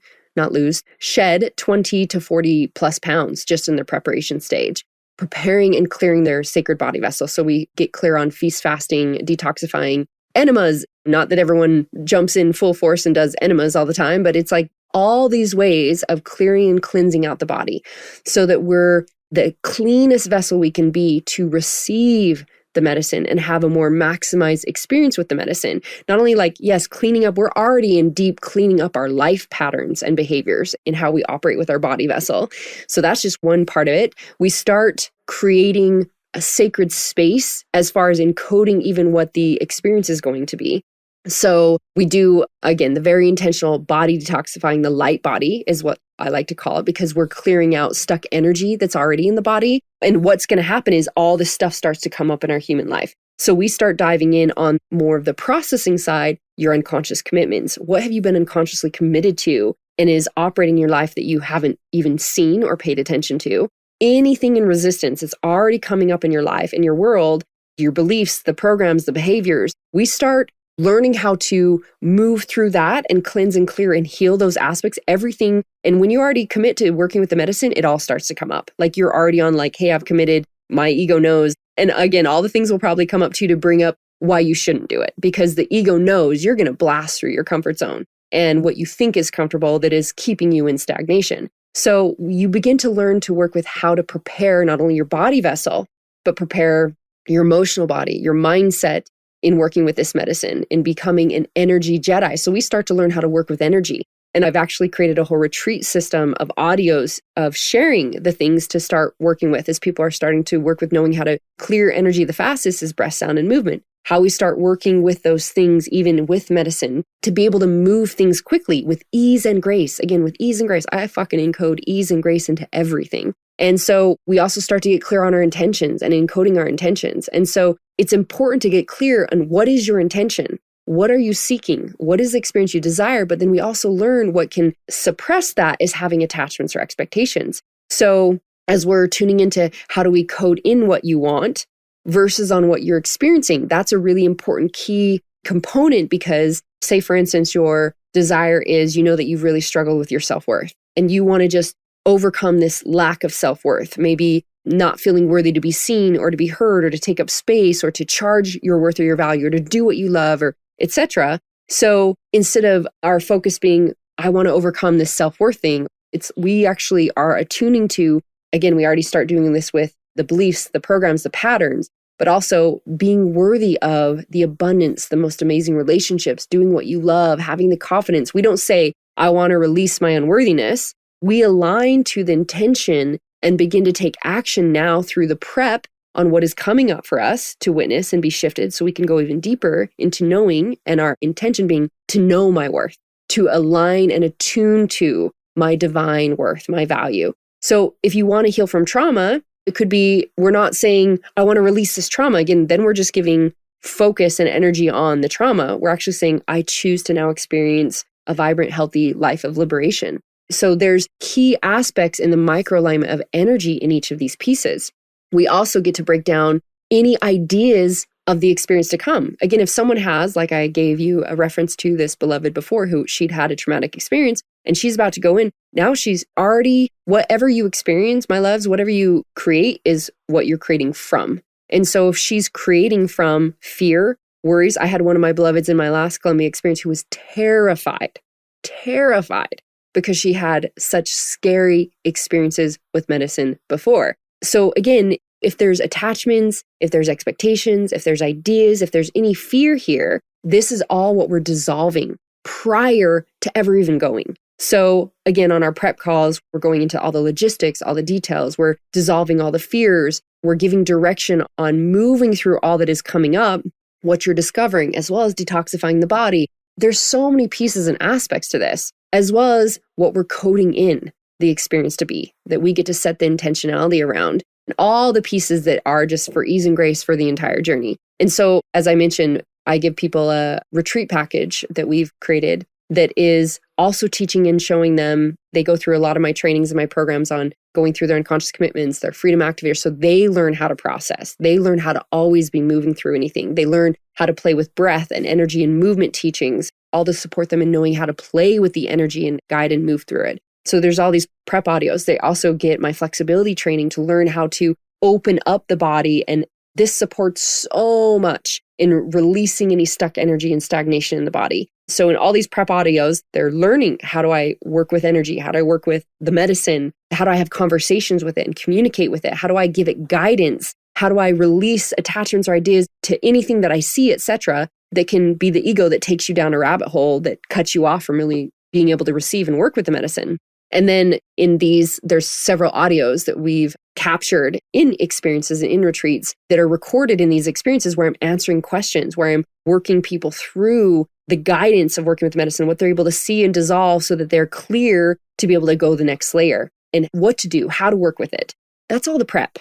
20 to 40 plus pounds just in their preparation stage, preparing and clearing their sacred body vessel. So we get clear on feast fasting, detoxifying, enemas. Not that everyone jumps in full force and does enemas all the time, but it's like all these ways of clearing and cleansing out the body so that we're the cleanest vessel we can be to receive the medicine and have a more maximized experience with the medicine. Not only cleaning up, we're already in deep cleaning up our life patterns and behaviors in how we operate with our body vessel. So that's just one part of it. We start creating a sacred space as far as encoding even what the experience is going to be. So we do, again, the very intentional body detoxifying, the light body is what I like to call it, because we're clearing out stuck energy that's already in the body. And what's going to happen is all this stuff starts to come up in our human life. So we start diving in on more of the processing side, your unconscious commitments. What have you been unconsciously committed to and is operating your life that you haven't even seen or paid attention to? Anything in resistance that's already coming up in your life, in your world, your beliefs, the programs, the behaviors. We start learning how to move through that and cleanse and clear and heal those aspects, everything. And when you already commit to working with the medicine, it all starts to come up. Like you're already on hey, I've committed, my ego knows. And again, all the things will probably come up to you to bring up why you shouldn't do it, because the ego knows you're going to blast through your comfort zone and what you think is comfortable that is keeping you in stagnation. So you begin to learn to work with how to prepare not only your body vessel, but prepare your emotional body, your mindset, in working with this medicine, in becoming an energy Jedi. So we start to learn how to work with energy. And I've actually created a whole retreat system of audios of sharing the things to start working with as people are starting to work with knowing how to clear energy the fastest is breath, sound, and movement. how we start working with those things, even with medicine, to be able to move things quickly with ease and grace. Again, with ease and grace. I fucking encode ease and grace into everything. And so we also start to get clear on our intentions and encoding our intentions. And so it's important to get clear on what is your intention? What are you seeking? What is the experience you desire? But then we also learn what can suppress that is having attachments or expectations. So as we're tuning into how do we code in what you want versus on what you're experiencing, that's a really important key component because, say, for instance, your desire is, you know, that you've really struggled with your self-worth and you want to just overcome this lack of self-worth, maybe not feeling worthy to be seen or to be heard or to take up space or to charge your worth or your value or to do what you love or etc. So instead of our focus being, I want to overcome this self-worth thing, we actually are attuning to, again, we already start doing this with the beliefs, the programs, the patterns, but also being worthy of the abundance, the most amazing relationships, doing what you love, having the confidence. We don't say, I want to release my unworthiness. We align to the intention and begin to take action now through the prep on what is coming up for us to witness and be shifted so we can go even deeper into knowing, and our intention being to know my worth, to align and attune to my divine worth, my value. So if you want to heal from trauma, it could be, we're not saying, I want to release this trauma. Again, then we're just giving focus and energy on the trauma. We're actually saying, I choose to now experience a vibrant, healthy life of liberation. So there's key aspects in the microalignment of energy in each of these pieces. We also get to break down any ideas of the experience to come. Again, if someone has, like I gave you a reference to this beloved before, who she'd had a traumatic experience and she's about to go in, now she's already, whatever you experience, my loves, whatever you create is what you're creating from. And so if she's creating from fear, worries, I had one of my beloveds in my last Colombia experience who was terrified because she had such scary experiences with medicine before. So again, if there's attachments, if there's expectations, if there's ideas, if there's any fear here, this is all what we're dissolving prior to ever even going. So again, on our prep calls, we're going into all the logistics, all the details, we're dissolving all the fears, we're giving direction on moving through all that is coming up, what you're discovering, as well as detoxifying the body. There's so many pieces and aspects to this, as well as what we're coding in the experience to be, that we get to set the intentionality around, and all the pieces that are just for ease and grace for the entire journey. And so, as I mentioned, I give people a retreat package that we've created that is also teaching and showing them. They go through a lot of my trainings and my programs on going through their unconscious commitments, their freedom activators. So they learn how to process. They learn how to always be moving through anything. They learn how to play with breath and energy and movement teachings, all to support them in knowing how to play with the energy and guide and move through it. So there's all these prep audios. They also get my flexibility training to learn how to open up the body. And this supports so much in releasing any stuck energy and stagnation in the body. So in all these prep audios, they're learning, how do I work with energy? How do I work with the medicine? How do I have conversations with it and communicate with it? How do I give it guidance? How do I release attachments or ideas to anything that I see, etc., that can be the ego that takes you down a rabbit hole that cuts you off from really being able to receive and work with the medicine? And then in these, there's several audios that we've captured in experiences and in retreats that are recorded in these experiences where I'm answering questions, where I'm working people through the guidance of working with medicine, what they're able to see and dissolve so that they're clear to be able to go the next layer and what to do, how to work with it. That's all the prep.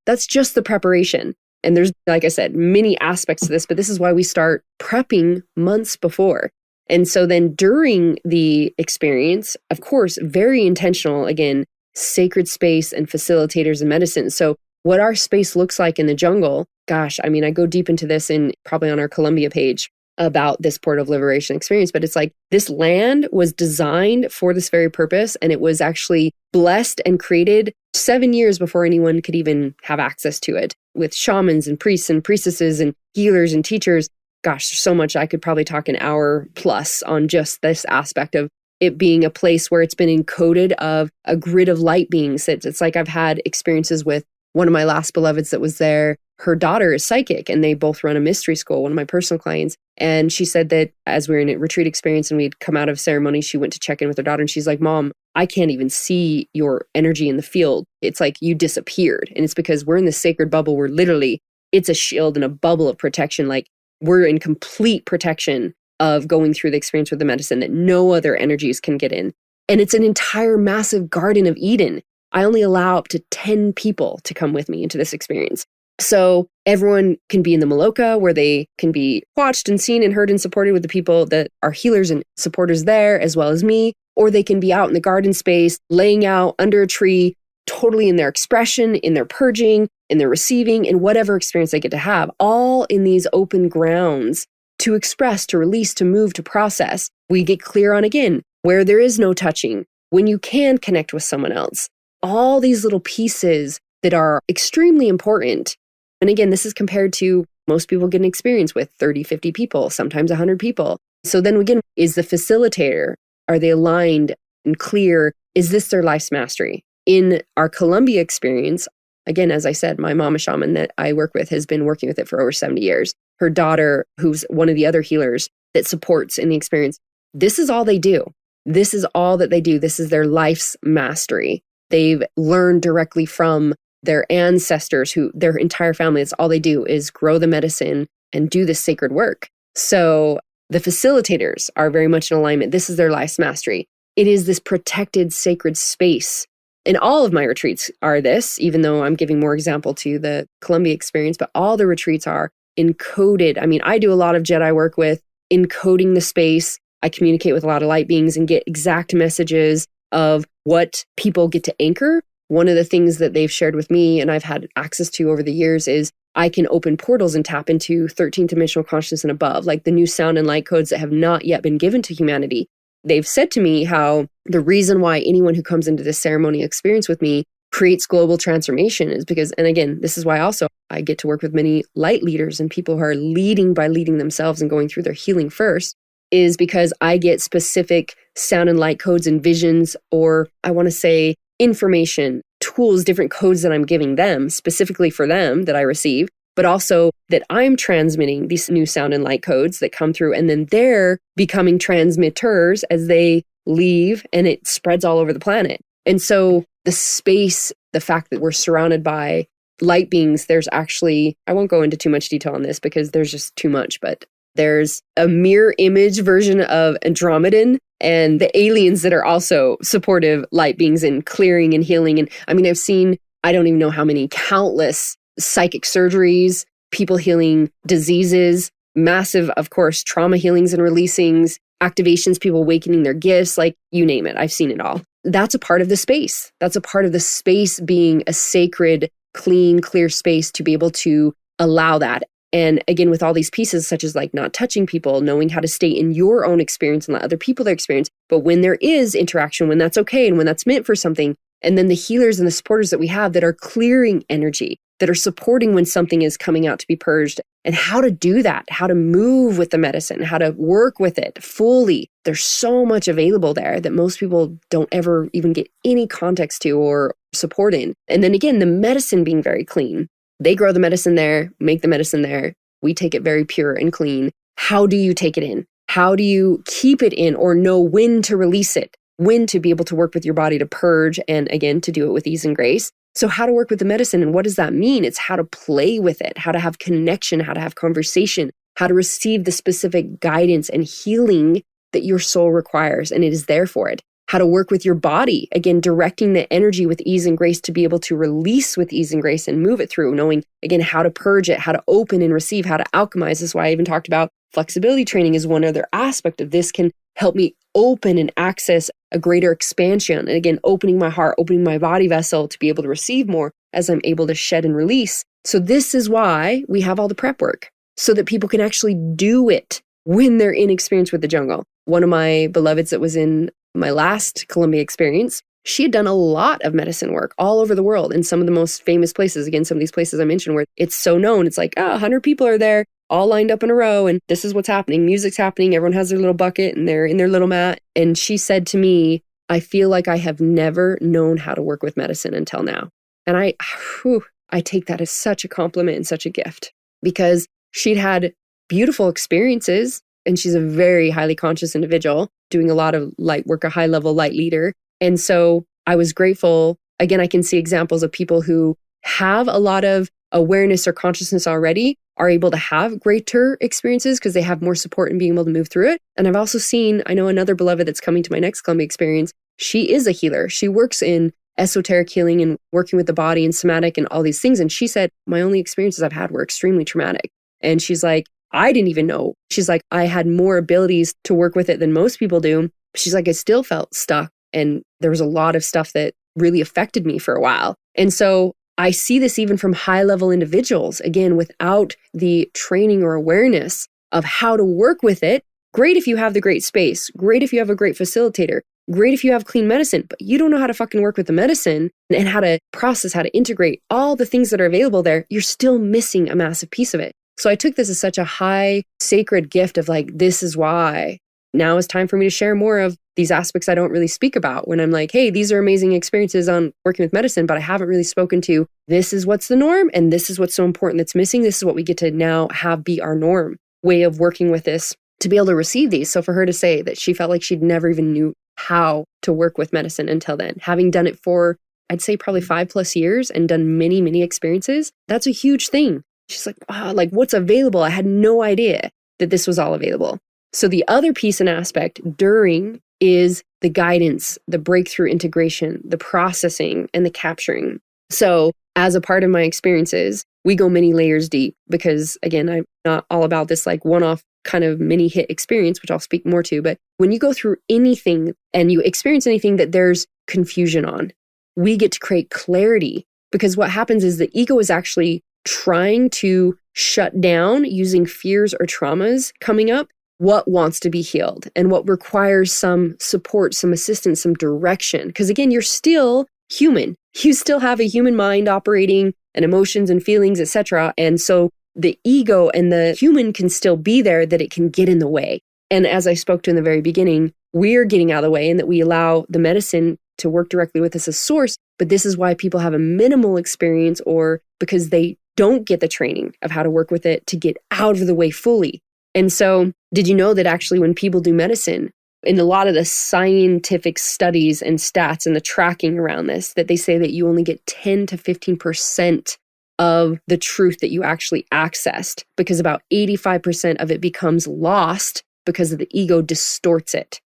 That's just the preparation. And there's, like I said, many aspects to this, but this is why we start prepping months before. And so then during the experience, of course, very intentional, again, sacred space and facilitators and medicine. So what our space looks like in the jungle, gosh, I mean, I go deep into this in probably on our Colombia page about this Port of Liberation experience, but it's like this land was designed for this very purpose. And it was actually blessed and created 7 years before anyone could even have access to it, with shamans and priests and priestesses and healers and teachers. Gosh, there's so much. I could probably talk an hour plus on just this aspect of it being a place where it's been encoded of a grid of light beings. It's like I've had experiences with one of my last beloveds that was there. Her daughter is psychic and they both run a mystery school, one of my personal clients. And she said that as we were in a retreat experience and we'd come out of ceremony, she went to check in with her daughter and she's like, Mom, I can't even see your energy in the field. It's like you disappeared. And it's because we're in this sacred bubble where literally it's a shield and a bubble of protection. Like we're in complete protection of going through the experience with the medicine that no other energies can get in. And it's an entire massive Garden of Eden. I only allow up to 10 people to come with me into this experience. So everyone can be in the Maloka where they can be watched and seen and heard and supported with the people that are healers and supporters there, as well as me, or they can be out in the garden space, laying out under a tree, totally in their expression, in their purging, in their receiving, in whatever experience they get to have, all in these open grounds to express, to release, to move, to process. We get clear on, again, where there is no touching, when you can connect with someone else. All these little pieces that are extremely important. And again, this is compared to most people get an experience with 30, 50 people, sometimes 100 people. So then again, is the facilitator, are they aligned and clear? Is this their life's mastery? In our Colombia experience, again, as I said, my mama shaman that I work with has been working with it for over 70 years. Her daughter, who's one of the other healers that supports in the experience, this is all they do. This is all that they do. This is their life's mastery. They've learned directly from their ancestors, who their entire family, it's all they do is grow the medicine and do this sacred work. So the facilitators are very much in alignment. This is their life's mastery. It is this protected sacred space. And all of my retreats are this, even though I'm giving more example to the Colombia experience, but all the retreats are encoded. I mean, I do a lot of Jedi work with encoding the space. I communicate with a lot of light beings and get exact messages of what people get to anchor. One of the things that they've shared with me and I've had access to over the years is I can open portals and tap into 13th dimensional consciousness and above, like the new sound and light codes that have not yet been given to humanity. They've said to me how the reason why anyone who comes into this ceremony experience with me creates global transformation is because, and again, this is why also I get to work with many light leaders and people who are leading by leading themselves and going through their healing first, is because I get specific sound and light codes and visions, or I want to say information, tools, different codes that I'm giving them specifically for them that I receive, but also that I'm transmitting these new sound and light codes that come through, and then they're becoming transmitters as they leave, and it spreads all over the planet. And so the space, the fact that we're surrounded by light beings, there's actually, I won't go into too much detail on this because there's just too much, but there's a mirror image version of Andromedan and the aliens that are also supportive light beings in clearing and healing. And I mean, I've seen, I don't even know how many, countless psychic surgeries, people healing diseases, massive, of course, trauma healings and releasings, activations, people awakening their gifts, like you name it. I've seen it all. That's a part of the space. That's a part of the space being a sacred, clean, clear space to be able to allow that. And again, with all these pieces, such as like not touching people, knowing how to stay in your own experience and let other people their experience. But when there is interaction, when that's okay and when that's meant for something, and then the healers and the supporters that we have that are clearing energy, that are supporting when something is coming out to be purged, and how to do that, how to move with the medicine, how to work with it fully. There's so much available there that most people don't ever even get any context to or support in. And then again, the medicine being very clean. They grow the medicine there, make the medicine there. We take it very pure and clean. How do you take it in? How do you keep it in or know when to release it? When to be able to work with your body to purge and again, to do it with ease and grace. So how to work with the medicine and what does that mean? It's how to play with it, how to have connection, how to have conversation, how to receive the specific guidance and healing that your soul requires. And it is there for it. How to work with your body, again, directing the energy with ease and grace to be able to release with ease and grace and move it through, knowing, again, how to purge it, how to open and receive, how to alchemize. This is why I even talked about flexibility training is one other aspect of this, can help me open and access a greater expansion. And again, opening my heart, opening my body vessel to be able to receive more as I'm able to shed and release. So this is why we have all the prep work, so that people can actually do it when they're in experience with the jungle. One of my beloveds that was in my last Colombia experience, she had done a lot of medicine work all over the world in some of the most famous places. Again, some of these places I mentioned where it's so known. It's like, 100 people are there, all lined up in a row, and this is what's happening. Music's happening. Everyone has their little bucket and they're in their little mat. And she said to me, I feel like I have never known how to work with medicine until now. And I take that as such a compliment and such a gift, because she'd had beautiful experiences. And she's a very highly conscious individual doing a lot of light work, a high level light leader. And so I was grateful. Again, I can see examples of people who have a lot of awareness or consciousness already are able to have greater experiences because they have more support in being able to move through it. And I've also seen, I know another beloved that's coming to my next Colombia experience, she is a healer. She works in esoteric healing and working with the body and somatic and all these things. And she said, my only experiences I've had were extremely traumatic. And she's like, I didn't even know. She's like, I had more abilities to work with it than most people do. She's like, I still felt stuck. And there was a lot of stuff that really affected me for a while. And so I see this even from high level individuals, again, without the training or awareness of how to work with it. Great if you have the great space. Great if you have a great facilitator. Great if you have clean medicine, but you don't know how to fucking work with the medicine and how to process, how to integrate all the things that are available there. You're still missing a massive piece of it. So I took this as such a high sacred gift of like, this is why now is time for me to share more of these aspects I don't really speak about when I'm like, hey, these are amazing experiences on working with medicine, but I haven't really spoken to this is what's the norm. And this is what's so important that's missing. This is what we get to now have be our norm way of working with this to be able to receive these. So for her to say that she felt like she'd never even knew how to work with medicine until then, having done it for, I'd say probably 5+ years and done many, many experiences, that's a huge thing. She's like, wow, like what's available? I had no idea that this was all available. So the other piece and aspect during is the guidance, the breakthrough integration, the processing, and the capturing. So as a part of my experiences, we go many layers deep because, again, I'm not all about this like one-off kind of mini hit experience, which I'll speak more to. But when you go through anything and you experience anything that there's confusion on, we get to create clarity because what happens is the ego is actually trying to shut down using fears or traumas coming up what wants to be healed and what requires some support, some assistance, some direction. Because again, you're still human. You still have a human mind operating and emotions and feelings, etc. And so the ego and the human can still be there, that it can get in the way. And as I spoke to in the very beginning, we're getting out of the way and that we allow the medicine to work directly with us as source. But this is why people have a minimal experience or because they don't get the training of how to work with it to get out of the way fully. And so did you know that actually when people do medicine, in a lot of the scientific studies and stats and the tracking around this, that they say that you only get 10 to 15% of the truth that you actually accessed because about 85% of it becomes lost because of the ego distorts it.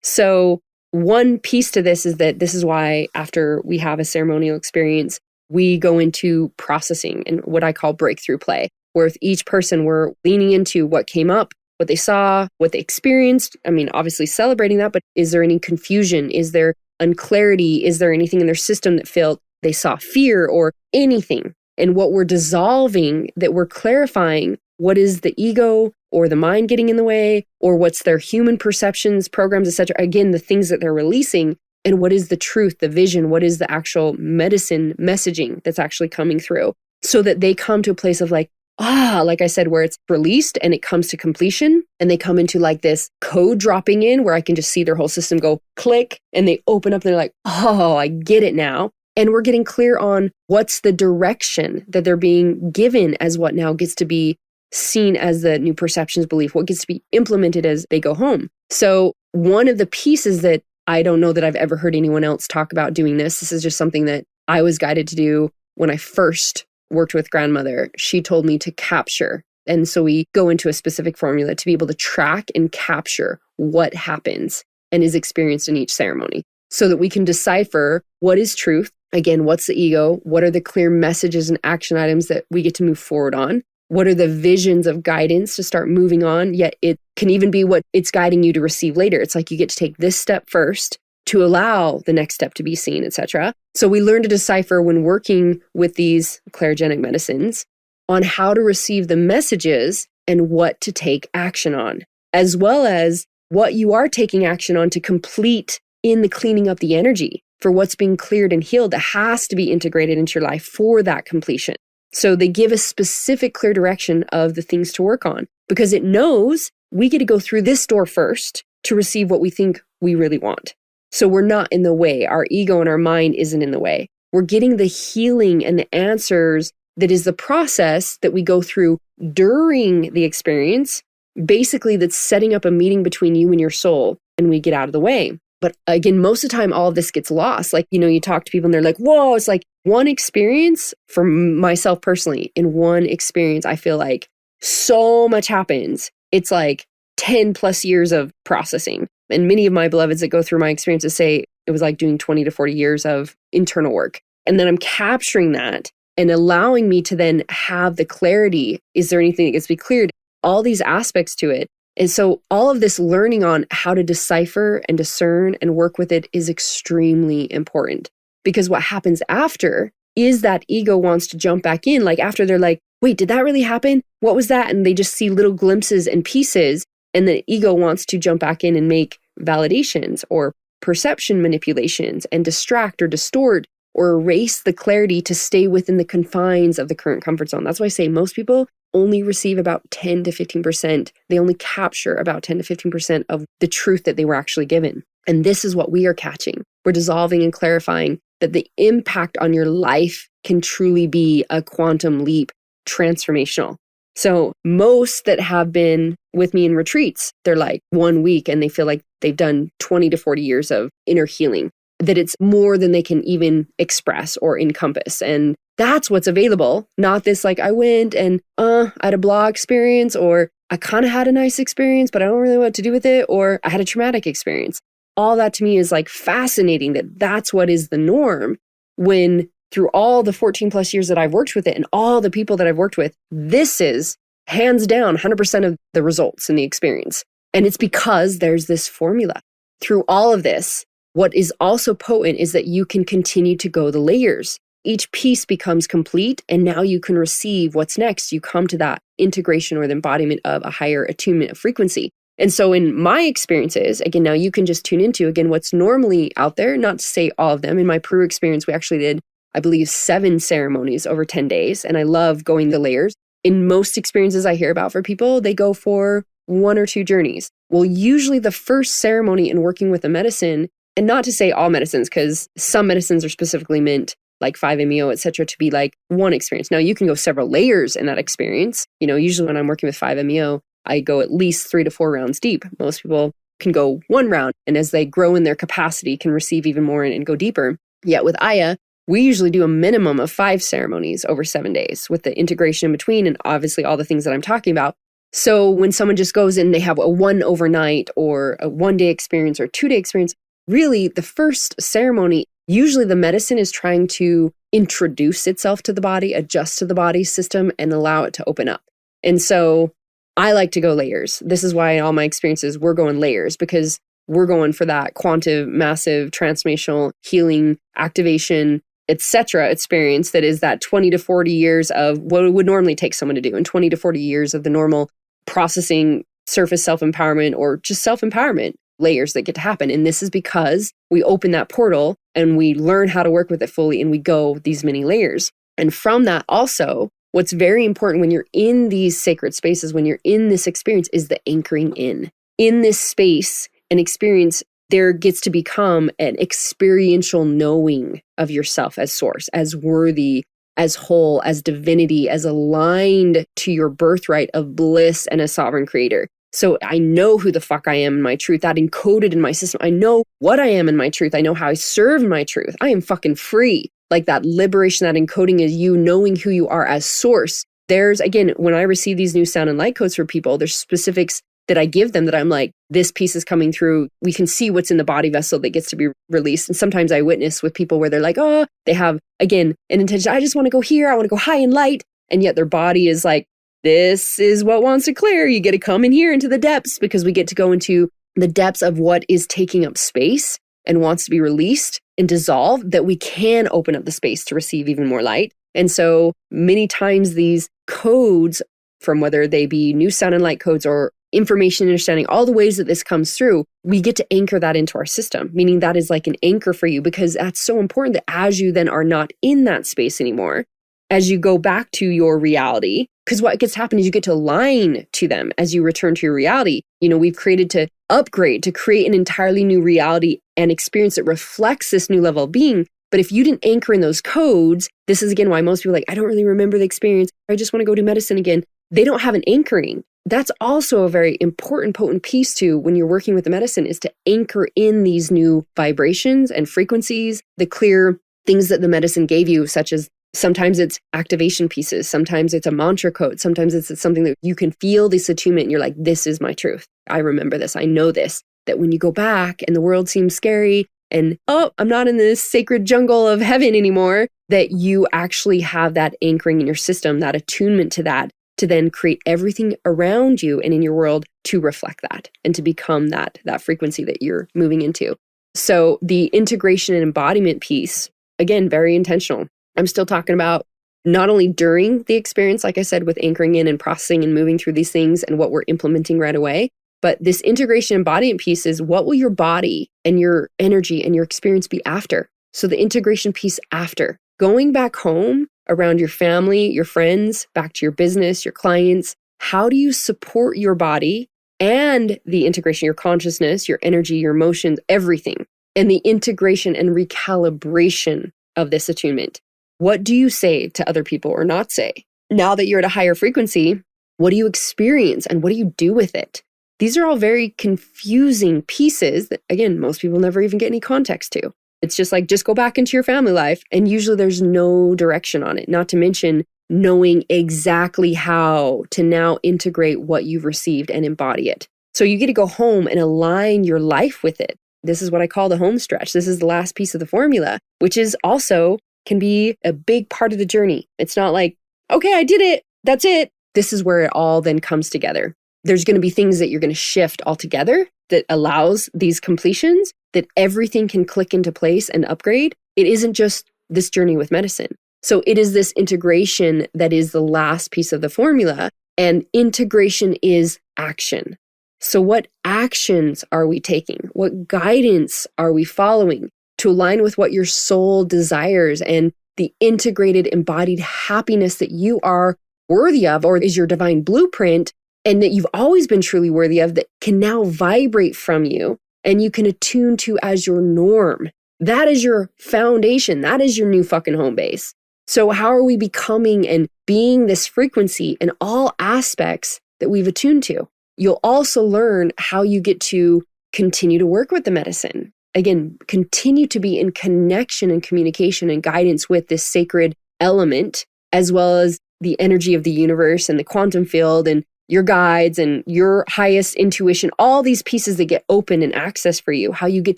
So one piece to this is that this is why after we have a ceremonial experience, we go into processing and what I call breakthrough play, where with each person we're leaning into what came up, what they saw, what they experienced. I mean, obviously celebrating that, but is there any confusion? Is there unclarity? Is there anything in their system that felt they saw fear or anything? And what we're dissolving, that we're clarifying what is the ego or the mind getting in the way, or what's their human perceptions, programs, etc. Again, the things that they're releasing, and what is the truth, the vision, what is the actual medicine messaging that's actually coming through, so that they come to a place of like, like I said, where it's released and it comes to completion, and they come into like this code dropping in where I can just see their whole system go click, and they open up and they're like, oh, I get it now. And we're getting clear on what's the direction that they're being given as what now gets to be seen as the new perceptions belief, what gets to be implemented as they go home. So one of the pieces that I don't know that I've ever heard anyone else talk about doing this is just something that I was guided to do when I first worked with grandmother. She told me to capture. And so we go into a specific formula to be able to track and capture what happens and is experienced in each ceremony so that we can decipher what is truth. Again, what's the ego? What are the clear messages and action items that we get to move forward on? What are the visions of guidance to start moving on? Yet it can even be what it's guiding you to receive later. It's like you get to take this step first to allow the next step to be seen, etc. So we learn to decipher when working with these clairogenic medicines on how to receive the messages and what to take action on, as well as what you are taking action on to complete in the cleaning up the energy for what's being cleared and healed that has to be integrated into your life for that completion. So they give a specific clear direction of the things to work on because it knows we get to go through this door first to receive what we think we really want. So we're not in the way. Our ego and our mind isn't in the way. We're getting the healing and the answers that is the process that we go through during the experience. Basically, that's setting up a meeting between you and your soul, and we get out of the way. But again, most of the time, all of this gets lost. Like, you talk to people and they're like, whoa, it's like one experience for myself personally. In one experience, I feel like so much happens. It's like 10 plus years of processing. And many of my beloveds that go through my experiences say it was like doing 20 to 40 years of internal work. And then I'm capturing that and allowing me to then have the clarity. Is there anything that gets to be cleared? All these aspects to it. And so all of this learning on how to decipher and discern and work with it is extremely important, because what happens after is that ego wants to jump back in. Like after they're like, wait, did that really happen? What was that? And they just see little glimpses and pieces. And the ego wants to jump back in and make validations or perception manipulations and distract or distort or erase the clarity to stay within the confines of the current comfort zone. That's why I say most people only receive about 10 to 15%. They only capture about 10 to 15% of the truth that they were actually given. And this is what we are catching. We're dissolving and clarifying that the impact on your life can truly be a quantum leap, transformational. So most that have been with me in retreats, they're like 1 week and they feel like they've done 20 to 40 years of inner healing, that it's more than they can even express or encompass. And that's what's available. Not this like I went and I had a blah experience, or I kind of had a nice experience, but I don't really know what to do with it, or I had a traumatic experience. All that to me is like fascinating that that's what is the norm, when through all the 14 plus years that I've worked with it and all the people that I've worked with, this is hands down 100% of the results in the experience. And it's because there's this formula. Through all of this, what is also potent is that you can continue to go the layers. Each piece becomes complete, and now you can receive what's next. You come to that integration or the embodiment of a higher attunement of frequency. And so in my experiences, again, now you can just tune into, again, what's normally out there, not to say all of them. In my Peru experience, we actually did, I believe, 7 ceremonies over 10 days. And I love going the layers. In most experiences I hear about for people, they go for 1 or 2 journeys. Well, usually the first ceremony in working with a medicine, and not to say all medicines, because some medicines are specifically meant, like 5-MeO, et cetera, to be like one experience. Now you can go several layers in that experience. Usually when I'm working with 5-MeO, I go at least 3 to 4 rounds deep. Most people can go 1 round, and as they grow in their capacity, can receive even more and go deeper. Yet with Aya, we usually do a minimum of 5 ceremonies over 7 days with the integration in between and obviously all the things that I'm talking about. So when someone just goes in, they have a 1 overnight or a 1-day experience or a 2-day experience, really the first ceremony, usually the medicine is trying to introduce itself to the body, adjust to the body system, and allow it to open up. And so I like to go layers. This is why in all my experiences, we're going layers, because we're going for that quantum, massive, transformational, healing, activation, etc. experience that is that 20 to 40 years of what it would normally take someone to do, and 20 to 40 years of the normal processing, surface self-empowerment, or just self-empowerment layers that get to happen. And this is because we open that portal and we learn how to work with it fully, and we go these many layers. And from that also, what's very important when you're in these sacred spaces, when you're in this experience, is the anchoring in. In this space and experience, there gets to become an experiential knowing of yourself as source, as worthy, as whole, as divinity, as aligned to your birthright of bliss and a sovereign creator. So I know who the fuck I am in my truth, that encoded in my system. I know what I am in my truth. I know how I serve my truth. I am fucking free. Like that liberation, that encoding is you knowing who you are as source. There's, again, when I receive these new sound and light codes for people, there's specifics that I give them that I'm like, this piece is coming through. We can see what's in the body vessel that gets to be released. And sometimes I witness with people where they're like, oh, they have, again, an intention. I just want to go here. I want to go high in light. And yet their body is like, this is what wants to clear. You get to come in here into the depths, because we get to go into the depths of what is taking up space and wants to be released and dissolved, that we can open up the space to receive even more light. And so many times these codes, from whether they be new sound and light codes or information understanding, all the ways that this comes through, we get to anchor that into our system, meaning that is like an anchor for you, because that's so important that as you then are not in that space anymore, as you go back to your reality, because what gets to happen is you get to align to them as you return to your reality. We've created to upgrade, to create an entirely new reality and experience that reflects this new level of being. But if you didn't anchor in those codes, this is again why most people are like, I don't really remember the experience. I just want to go do medicine again. They don't have an anchoring. that's also a very important, potent piece to when you're working with the medicine, is to anchor in these new vibrations and frequencies, the clear things that the medicine gave you, such as sometimes it's activation pieces, sometimes it's a mantra code, sometimes it's something that you can feel this attunement and you're like, this is my truth. I remember this. I know this. That when you go back and the world seems scary and, oh, I'm not in this sacred jungle of heaven anymore, that you actually have that anchoring in your system, that attunement to that, to then create everything around you and in your world to reflect that and to become that frequency that you're moving into. So the integration and embodiment piece, again, very intentional. I'm still talking about not only during the experience, like I said, with anchoring in and processing and moving through these things and what we're implementing right away, but this integration embodiment piece is what will your body and your energy and your experience be after? So the integration piece after. Going back home around your family, your friends, back to your business, your clients, how do you support your body and the integration, your consciousness, your energy, your emotions, everything, and the integration and recalibration of this attunement? What do you say to other people or not say? Now that you're at a higher frequency, what do you experience and what do you do with it? These are all very confusing pieces that, again, most people never even get any context to. It's just like, just go back into your family life. And usually there's no direction on it, not to mention knowing exactly how to now integrate what you've received and embody it. So you get to go home and align your life with it. This is what I call the home stretch. This is the last piece of the formula, which is also can be a big part of the journey. It's not like, okay, I did it. That's it. This is where it all then comes together. There's going to be things that you're going to shift altogether that allows these completions, that everything can click into place and upgrade. It isn't just this journey with medicine. So it is this integration that is the last piece of the formula, and integration is action. So what actions are we taking? What guidance are we following to align with what your soul desires and the integrated embodied happiness that you are worthy of, or is your divine blueprint, and that you've always been truly worthy of, that can now vibrate from you and you can attune to as your norm. That is your foundation. That is your new fucking home base. So how are we becoming and being this frequency in all aspects that we've attuned to? You'll also learn how you get to continue to work with the medicine. Again, continue to be in connection and communication and guidance with this sacred element, as well as the energy of the universe and the quantum field and your guides and your highest intuition, all these pieces that get open and access for you, how you get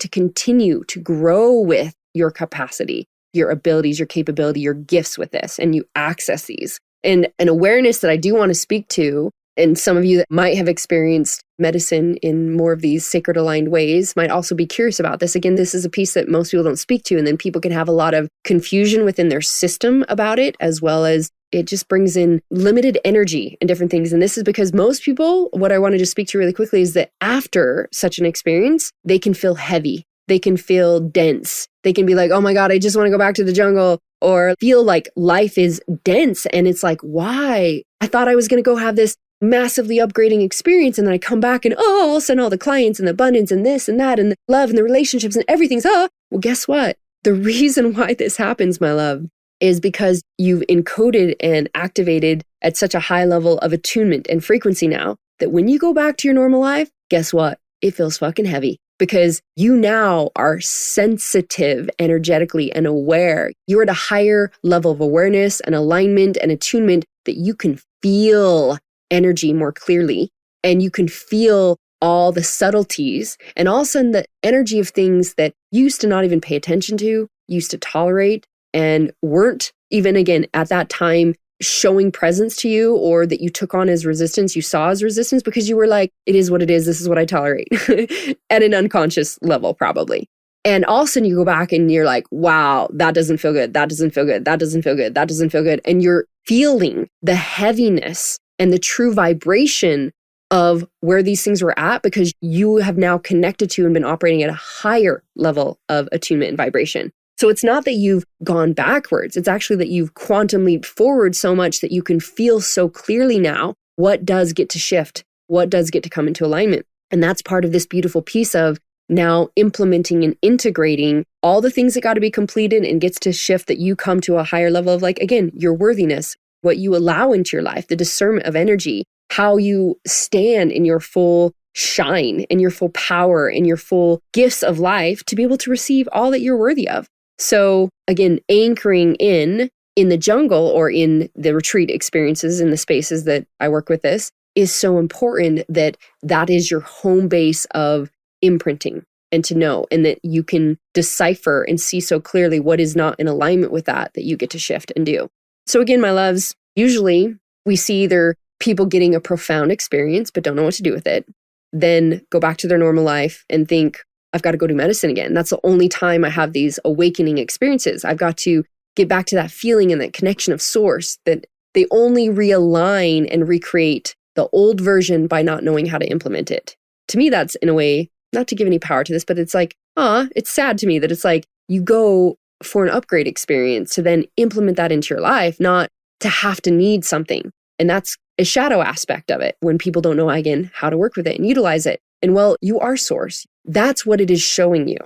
to continue to grow with your capacity, your abilities, your capability, your gifts with this, and you access these. And an awareness that I do want to speak to, and some of you that might have experienced medicine in more of these sacred aligned ways might also be curious about this. Again, this is a piece that most people don't speak to, and then people can have a lot of confusion within their system about it, as well as it just brings in limited energy and different things. And this is because most people, what I want to just speak to really quickly is that after such an experience, they can feel heavy. They can feel dense. They can be like, oh my God, I just want to go back to the jungle, or feel like life is dense. And it's like, why? I thought I was going to go have this massively upgrading experience. And then I come back and, oh, all of a sudden all the clients and the abundance and this and that and the love and the relationships and everything's, well, guess what? The reason why this happens, my love, is because you've encoded and activated at such a high level of attunement and frequency now that when you go back to your normal life, guess what? It feels fucking heavy because you now are sensitive energetically and aware. You're at a higher level of awareness and alignment and attunement that you can feel energy more clearly, and you can feel all the subtleties and all of a sudden the energy of things that you used to not even pay attention to, used to tolerate, and weren't even, again, at that time showing presence to you, or that you took on as resistance, you saw as resistance because you were like, it is what it is. This is what I tolerate at an unconscious level, probably. And all of a sudden you go back and you're like, wow, that doesn't feel good. That doesn't feel good. That doesn't feel good. That doesn't feel good. And you're feeling the heaviness and the true vibration of where these things were at because you have now connected to and been operating at a higher level of attunement and vibration. So it's not that you've gone backwards. It's actually that you've quantum leaped forward so much that you can feel so clearly now what does get to shift, what does get to come into alignment. And that's part of this beautiful piece of now implementing and integrating all the things that got to be completed and gets to shift, that you come to a higher level of, like, again, your worthiness, what you allow into your life, the discernment of energy, how you stand in your full shine and your full power and your full gifts of life to be able to receive all that you're worthy of. So again, anchoring in the jungle or in the retreat experiences in the spaces that I work with this is so important that is your home base of imprinting and to know, and that you can decipher and see so clearly what is not in alignment with that you get to shift and do. So again, my loves, usually we see either people getting a profound experience but don't know what to do with it, then go back to their normal life and think, I've got to go do medicine again. That's the only time I have these awakening experiences. I've got to get back to that feeling and that connection of source, that they only realign and recreate the old version by not knowing how to implement it. To me, that's in a way, not to give any power to this, but it's like, it's sad to me that it's like you go for an upgrade experience to then implement that into your life, not to have to need something. And that's a shadow aspect of it when people don't know, again, how to work with it and utilize it. And well, you are source. That's what it is showing you.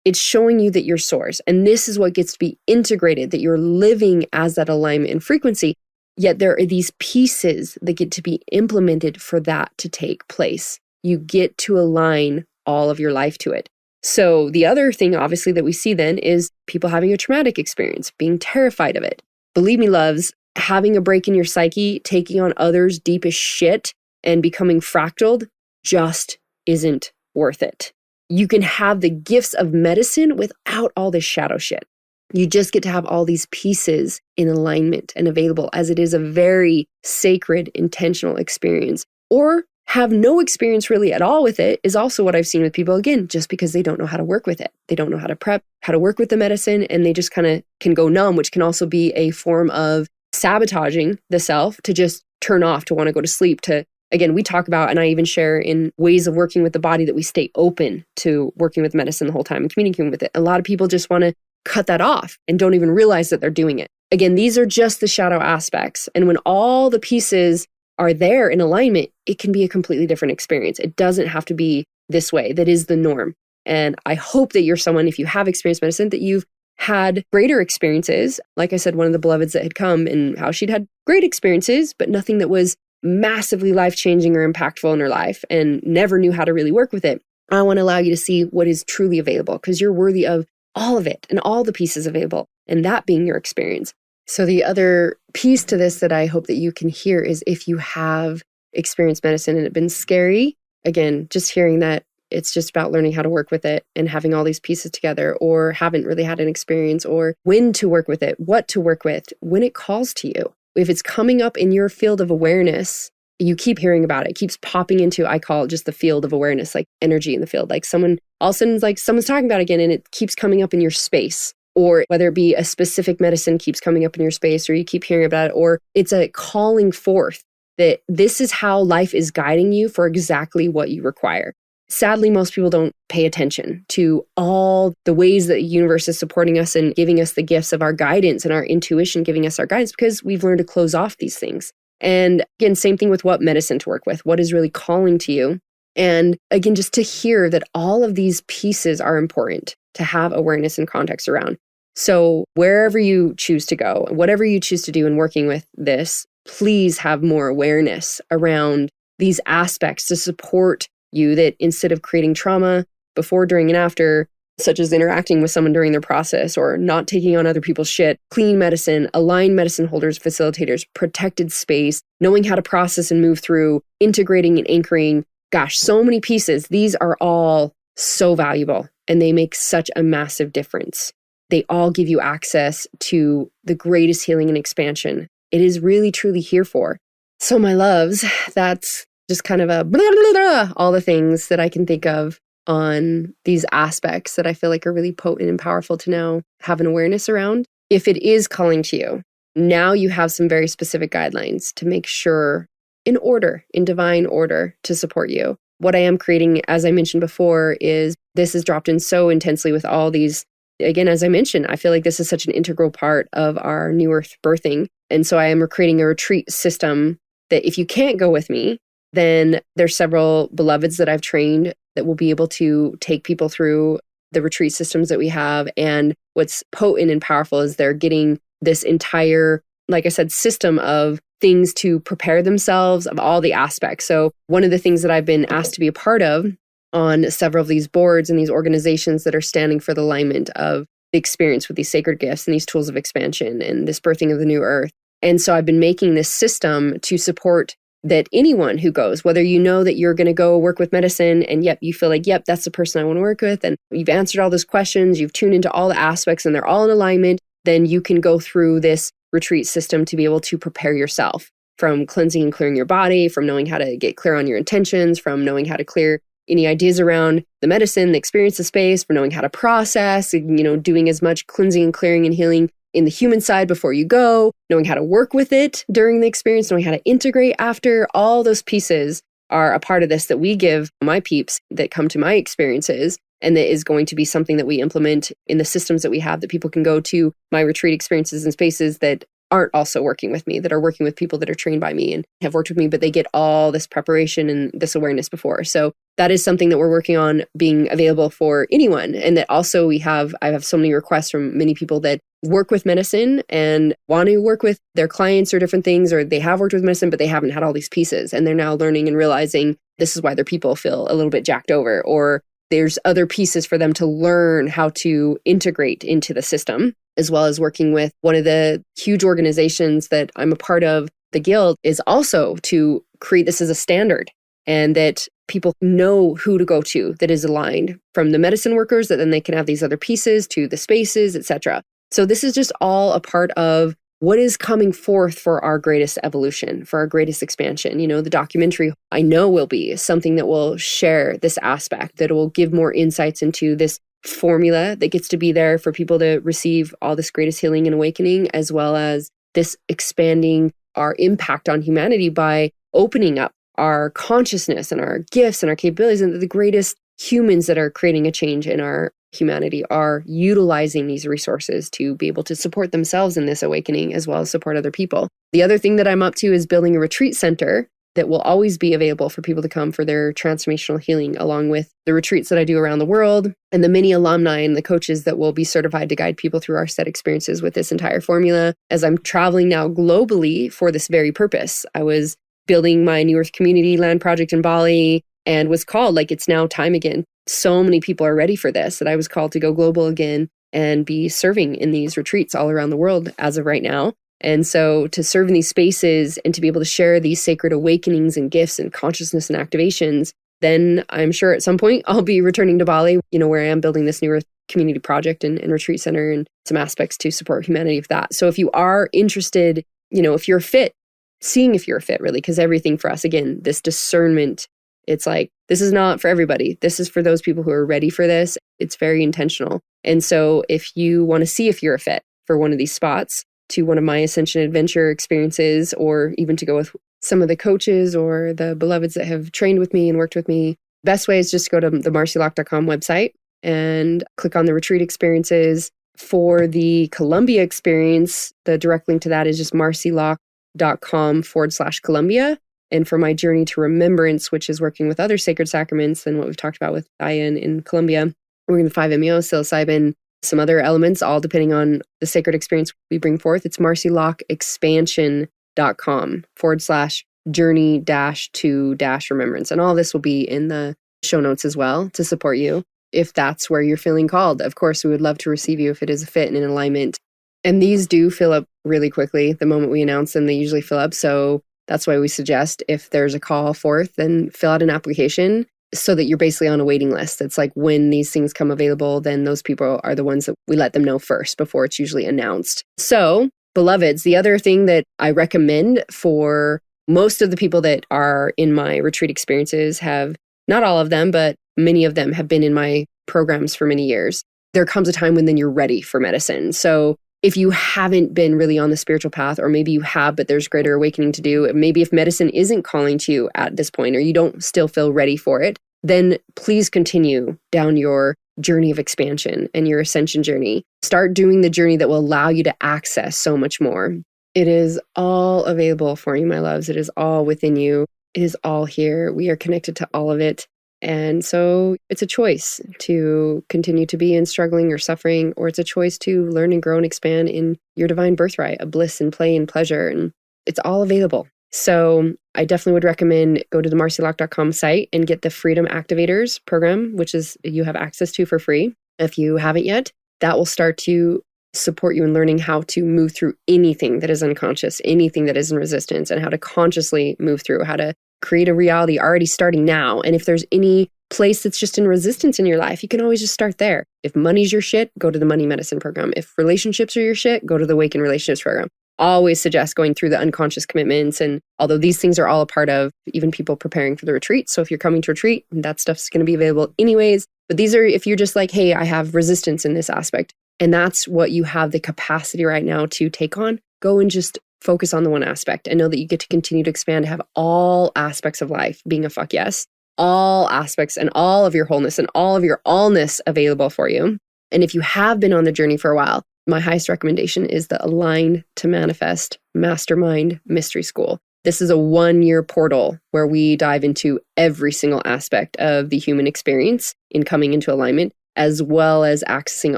It's showing you that you're source. And this is what gets to be integrated, that you're living as that alignment and frequency. Yet there are these pieces that get to be implemented for that to take place. You get to align all of your life to it. So the other thing, obviously, that we see then is people having a traumatic experience, being terrified of it. Believe me, loves, having a break in your psyche, taking on others' deepest shit and becoming fractaled just isn't worth it. You can have the gifts of medicine without all this shadow shit. You just get to have all these pieces in alignment and available, as it is a very sacred, intentional experience. Or have no experience really at all with it is also what I've seen with people, again, just because they don't know how to work with it. They don't know how to prep, how to work with the medicine, and they just kind of can go numb, which can also be a form of sabotaging the self to just turn off, to want to go to sleep, to, again, we talk about, and I even share in ways of working with the body, that we stay open to working with medicine the whole time and communicating with it. A lot of people just want to cut that off and don't even realize that they're doing it. Again, these are just the shadow aspects. And when all the pieces are there in alignment, it can be a completely different experience. It doesn't have to be this way. That is the norm. And I hope that you're someone, if you have experienced medicine, that you've had greater experiences. Like I said, one of the beloveds that had come, and how she'd had great experiences, but nothing that was massively life-changing or impactful in her life, and never knew how to really work with it. I want to allow you to see what is truly available, because you're worthy of all of it and all the pieces available, and that being your experience. So the other piece to this that I hope that you can hear is, if you have experienced medicine and it's been scary, again, just hearing that it's just about learning how to work with it and having all these pieces together, or haven't really had an experience, or when to work with it, what to work with, when it calls to you. If it's coming up in your field of awareness, you keep hearing about it. It keeps popping into, I call it just the field of awareness, like energy in the field. Like someone, all of a sudden, like someone's talking about it again, and it keeps coming up in your space. Or whether it be a specific medicine keeps coming up in your space, or you keep hearing about it, or it's a calling forth that this is how life is guiding you for exactly what you require. Sadly, most people don't pay attention to all the ways that the universe is supporting us and giving us the gifts of our guidance and our intuition giving us our guidance, because we've learned to close off these things. And again, same thing with what medicine to work with, what is really calling to you. And again, just to hear that all of these pieces are important to have awareness and context around. So wherever you choose to go, whatever you choose to do in working with this, please have more awareness around these aspects to support you, that instead of creating trauma before, during, and after, such as interacting with someone during their process or not taking on other people's shit, clean medicine, aligned medicine holders, facilitators, protected space, knowing how to process and move through, integrating and anchoring. Gosh, so many pieces. These are all so valuable, and they make such a massive difference. They all give you access to the greatest healing and expansion it is really, truly here for. So my loves, that's just kind of a blah, blah, blah, all the things that I can think of on these aspects that I feel like are really potent and powerful to now have an awareness around. If it is calling to you, now you have some very specific guidelines to make sure in order, in divine order, to support you. What I am creating, as I mentioned before, is this is dropped in so intensely with all these. Again, as I mentioned, I feel like this is such an integral part of our new earth birthing. And so I am creating a retreat system that if you can't go with me, then there's several beloveds that I've trained that will be able to take people through the retreat systems that we have. And what's potent and powerful is they're getting this entire, like I said, system of things to prepare themselves of all the aspects. So one of the things that I've been asked to be a part of on several of these boards and these organizations that are standing for the alignment of the experience with these sacred gifts and these tools of expansion and this birthing of the new earth. And so I've been making this system to support that anyone who goes, whether you know that you're going to go work with medicine and yep, you feel like, yep, that's the person I want to work with. And you've answered all those questions, you've tuned into all the aspects and they're all in alignment, then you can go through this retreat system to be able to prepare yourself from cleansing and clearing your body, from knowing how to get clear on your intentions, from knowing how to clear any ideas around the medicine, the experience, the space, from knowing how to process, doing as much cleansing and clearing and healing in the human side before you go, knowing how to work with it during the experience, knowing how to integrate after. All those pieces are a part of this that we give my peeps that come to my experiences, and that is going to be something that we implement in the systems that we have, that people can go to my retreat experiences and spaces that aren't also working with me, that are working with people that are trained by me and have worked with me, but they get all this preparation and this awareness before. So that is something that we're working on being available for anyone. And that also I have so many requests from many people that work with medicine and want to work with their clients or different things, or they have worked with medicine, but they haven't had all these pieces. And they're now learning and realizing this is why their people feel a little bit jacked over, or there's other pieces for them to learn how to integrate into the system, as well as working with one of the huge organizations that I'm a part of, the Guild, is also to create this as a standard, and that people know who to go to that is aligned, from the medicine workers, that then they can have these other pieces to the spaces, etc. So this is just all a part of what is coming forth for our greatest evolution, for our greatest expansion. The documentary, I know, will be something that will share this aspect, that will give more insights into this formula that gets to be there for people to receive all this greatest healing and awakening, as well as this expanding our impact on humanity by opening up our consciousness and our gifts and our capabilities, and the greatest humans that are creating a change in our humanity are utilizing these resources to be able to support themselves in this awakening, as well as support other people. The other thing that I'm up to is building a retreat center that will always be available for people to come for their transformational healing, along with the retreats that I do around the world and the many alumni and the coaches that will be certified to guide people through our set experiences with this entire formula. As I'm traveling now globally for this very purpose, I was building my New Earth Community land project in Bali and was called, like, it's now time again. So many people are ready for this, that I was called to go global again and be serving in these retreats all around the world as of right now. And so to serve in these spaces and to be able to share these sacred awakenings and gifts and consciousness and activations, then I'm sure at some point I'll be returning to Bali, where I am building this New Earth Community project and retreat center and some aspects to support humanity with that. So if you are interested, if you're fit, seeing if you're fit, really, because everything for us, again, this discernment, it's like, this is not for everybody. This is for those people who are ready for this. It's very intentional. And so if you want to see if you're a fit for one of these spots, to one of my Ascension Adventure experiences, or even to go with some of the coaches or the beloveds that have trained with me and worked with me, best way is just go to the marcilock.com website and click on the retreat experiences. For the Colombia experience, the direct link to that is just marcilock.com/Colombia. And for my journey to remembrance, which is working with other sacred sacraments than what we've talked about with Aya in Colombia, working with 5-MeO, psilocybin, some other elements, all depending on the sacred experience we bring forth. It's marcilockexpansion.com/journey-to-remembrance. And all this will be in the show notes as well to support you if that's where you're feeling called. Of course, we would love to receive you if it is a fit and in alignment. And these do fill up really quickly. The moment we announce them, they usually fill up. So that's why we suggest, if there's a call forth, then fill out an application so that you're basically on a waiting list. It's like when these things come available, then those people are the ones that we let them know first before it's usually announced. So, beloveds, the other thing that I recommend for most of the people that are in my retreat experiences have, not all of them, but many of them have been in my programs for many years. There comes a time when then you're ready for medicine. So if you haven't been really on the spiritual path, or maybe you have, but there's greater awakening to do, maybe if medicine isn't calling to you at this point, or you don't still feel ready for it, then please continue down your journey of expansion and your ascension journey. Start doing the journey that will allow you to access so much more. It is all available for you, my loves. It is all within you. It is all here. We are connected to all of it. And so it's a choice to continue to be in struggling or suffering, or it's a choice to learn and grow and expand in your divine birthright of bliss and play and pleasure. And It's all available. So I definitely would recommend go to the marcilock.com site and get the Freedom Activators program, which is you have access to for free. If you haven't yet, that will start to support you in learning how to move through anything that is unconscious, anything that is in resistance, and how to consciously move through, how to create a reality already starting now. And if there's any place that's just in resistance in your life, you can always just start there. If money's your shit, go to the Money Medicine program. If relationships are your shit, go to the Awaken Relationships program. Always suggest going through the unconscious commitments. And although these things are all a part of even people preparing for the retreat. So if you're coming to retreat, that stuff's going to be available anyways. But these are, if you're just like, hey, I have resistance in this aspect, and that's what you have the capacity right now to take on, go and just focus on the one aspect and know that you get to continue to expand, have all aspects of life being a fuck yes, all aspects and all of your wholeness and all of your allness available for you. And if you have been on the journey for a while, my highest recommendation is the Align to Manifest Mastermind Mystery School. This is a 1-year portal where we dive into every single aspect of the human experience in coming into alignment, as well as accessing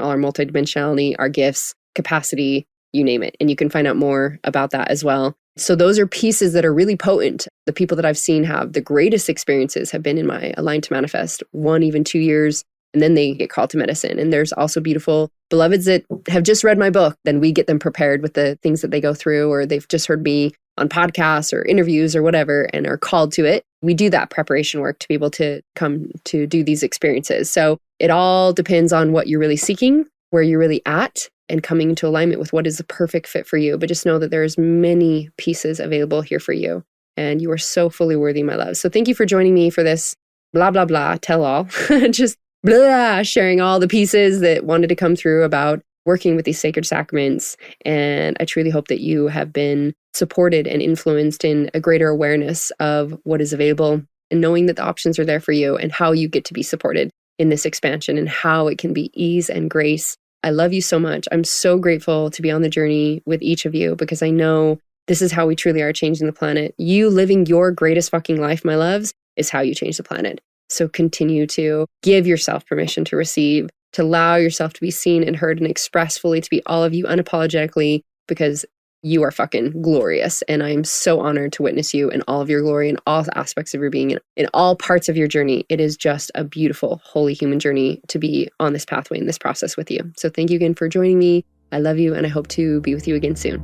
all our multidimensionality, our gifts, capacity, you name it. And you can find out more about that as well. So those are pieces that are really potent. The people that I've seen have the greatest experiences have been in my Align to Manifest, 1, even 2 years. And then they get called to medicine. And there's also beautiful beloveds that have just read my book. Then we get them prepared with the things that they go through, or they've just heard me on podcasts or interviews or whatever and are called to it. We do that preparation work to be able to come to do these experiences. So it all depends on what you're really seeking, where you're really at, and coming into alignment with what is the perfect fit for you. But just know that there's many pieces available here for you. And you are so fully worthy, my love. So thank you for joining me for this blah, blah, blah, tell all. Just blah, sharing all the pieces that wanted to come through about working with these sacred sacraments. And I truly hope that you have been supported and influenced in a greater awareness of what is available and knowing that the options are there for you and how you get to be supported in this expansion and how it can be ease and grace. I love you so much. I'm so grateful to be on the journey with each of you because I know this is how we truly are changing the planet. You living your greatest fucking life, my loves, is how you change the planet. So continue to give yourself permission to receive, to allow yourself to be seen and heard and express fully, to be all of you unapologetically, because you are fucking glorious. And I am so honored to witness you in all of your glory, in all aspects of your being, in all parts of your journey. It is just a beautiful, holy human journey to be on this pathway in this process with you. So thank you again for joining me. I love you, and I hope to be with you again soon.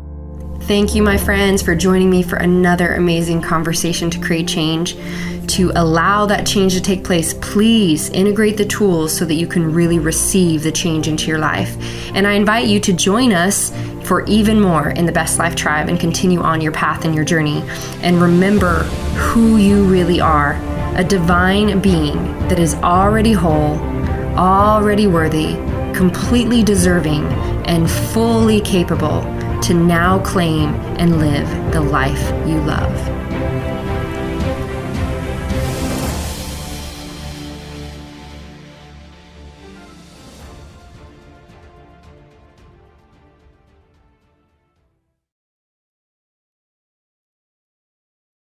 Thank you, my friends, for joining me for another amazing conversation to create change. To allow that change to take place, please integrate the tools so that you can really receive the change into your life. And I invite you to join us for even more in the Best Life Tribe and continue on your path and your journey. And remember who you really are, a divine being that is already whole, already worthy, completely deserving, and fully capable to now claim and live the life you love.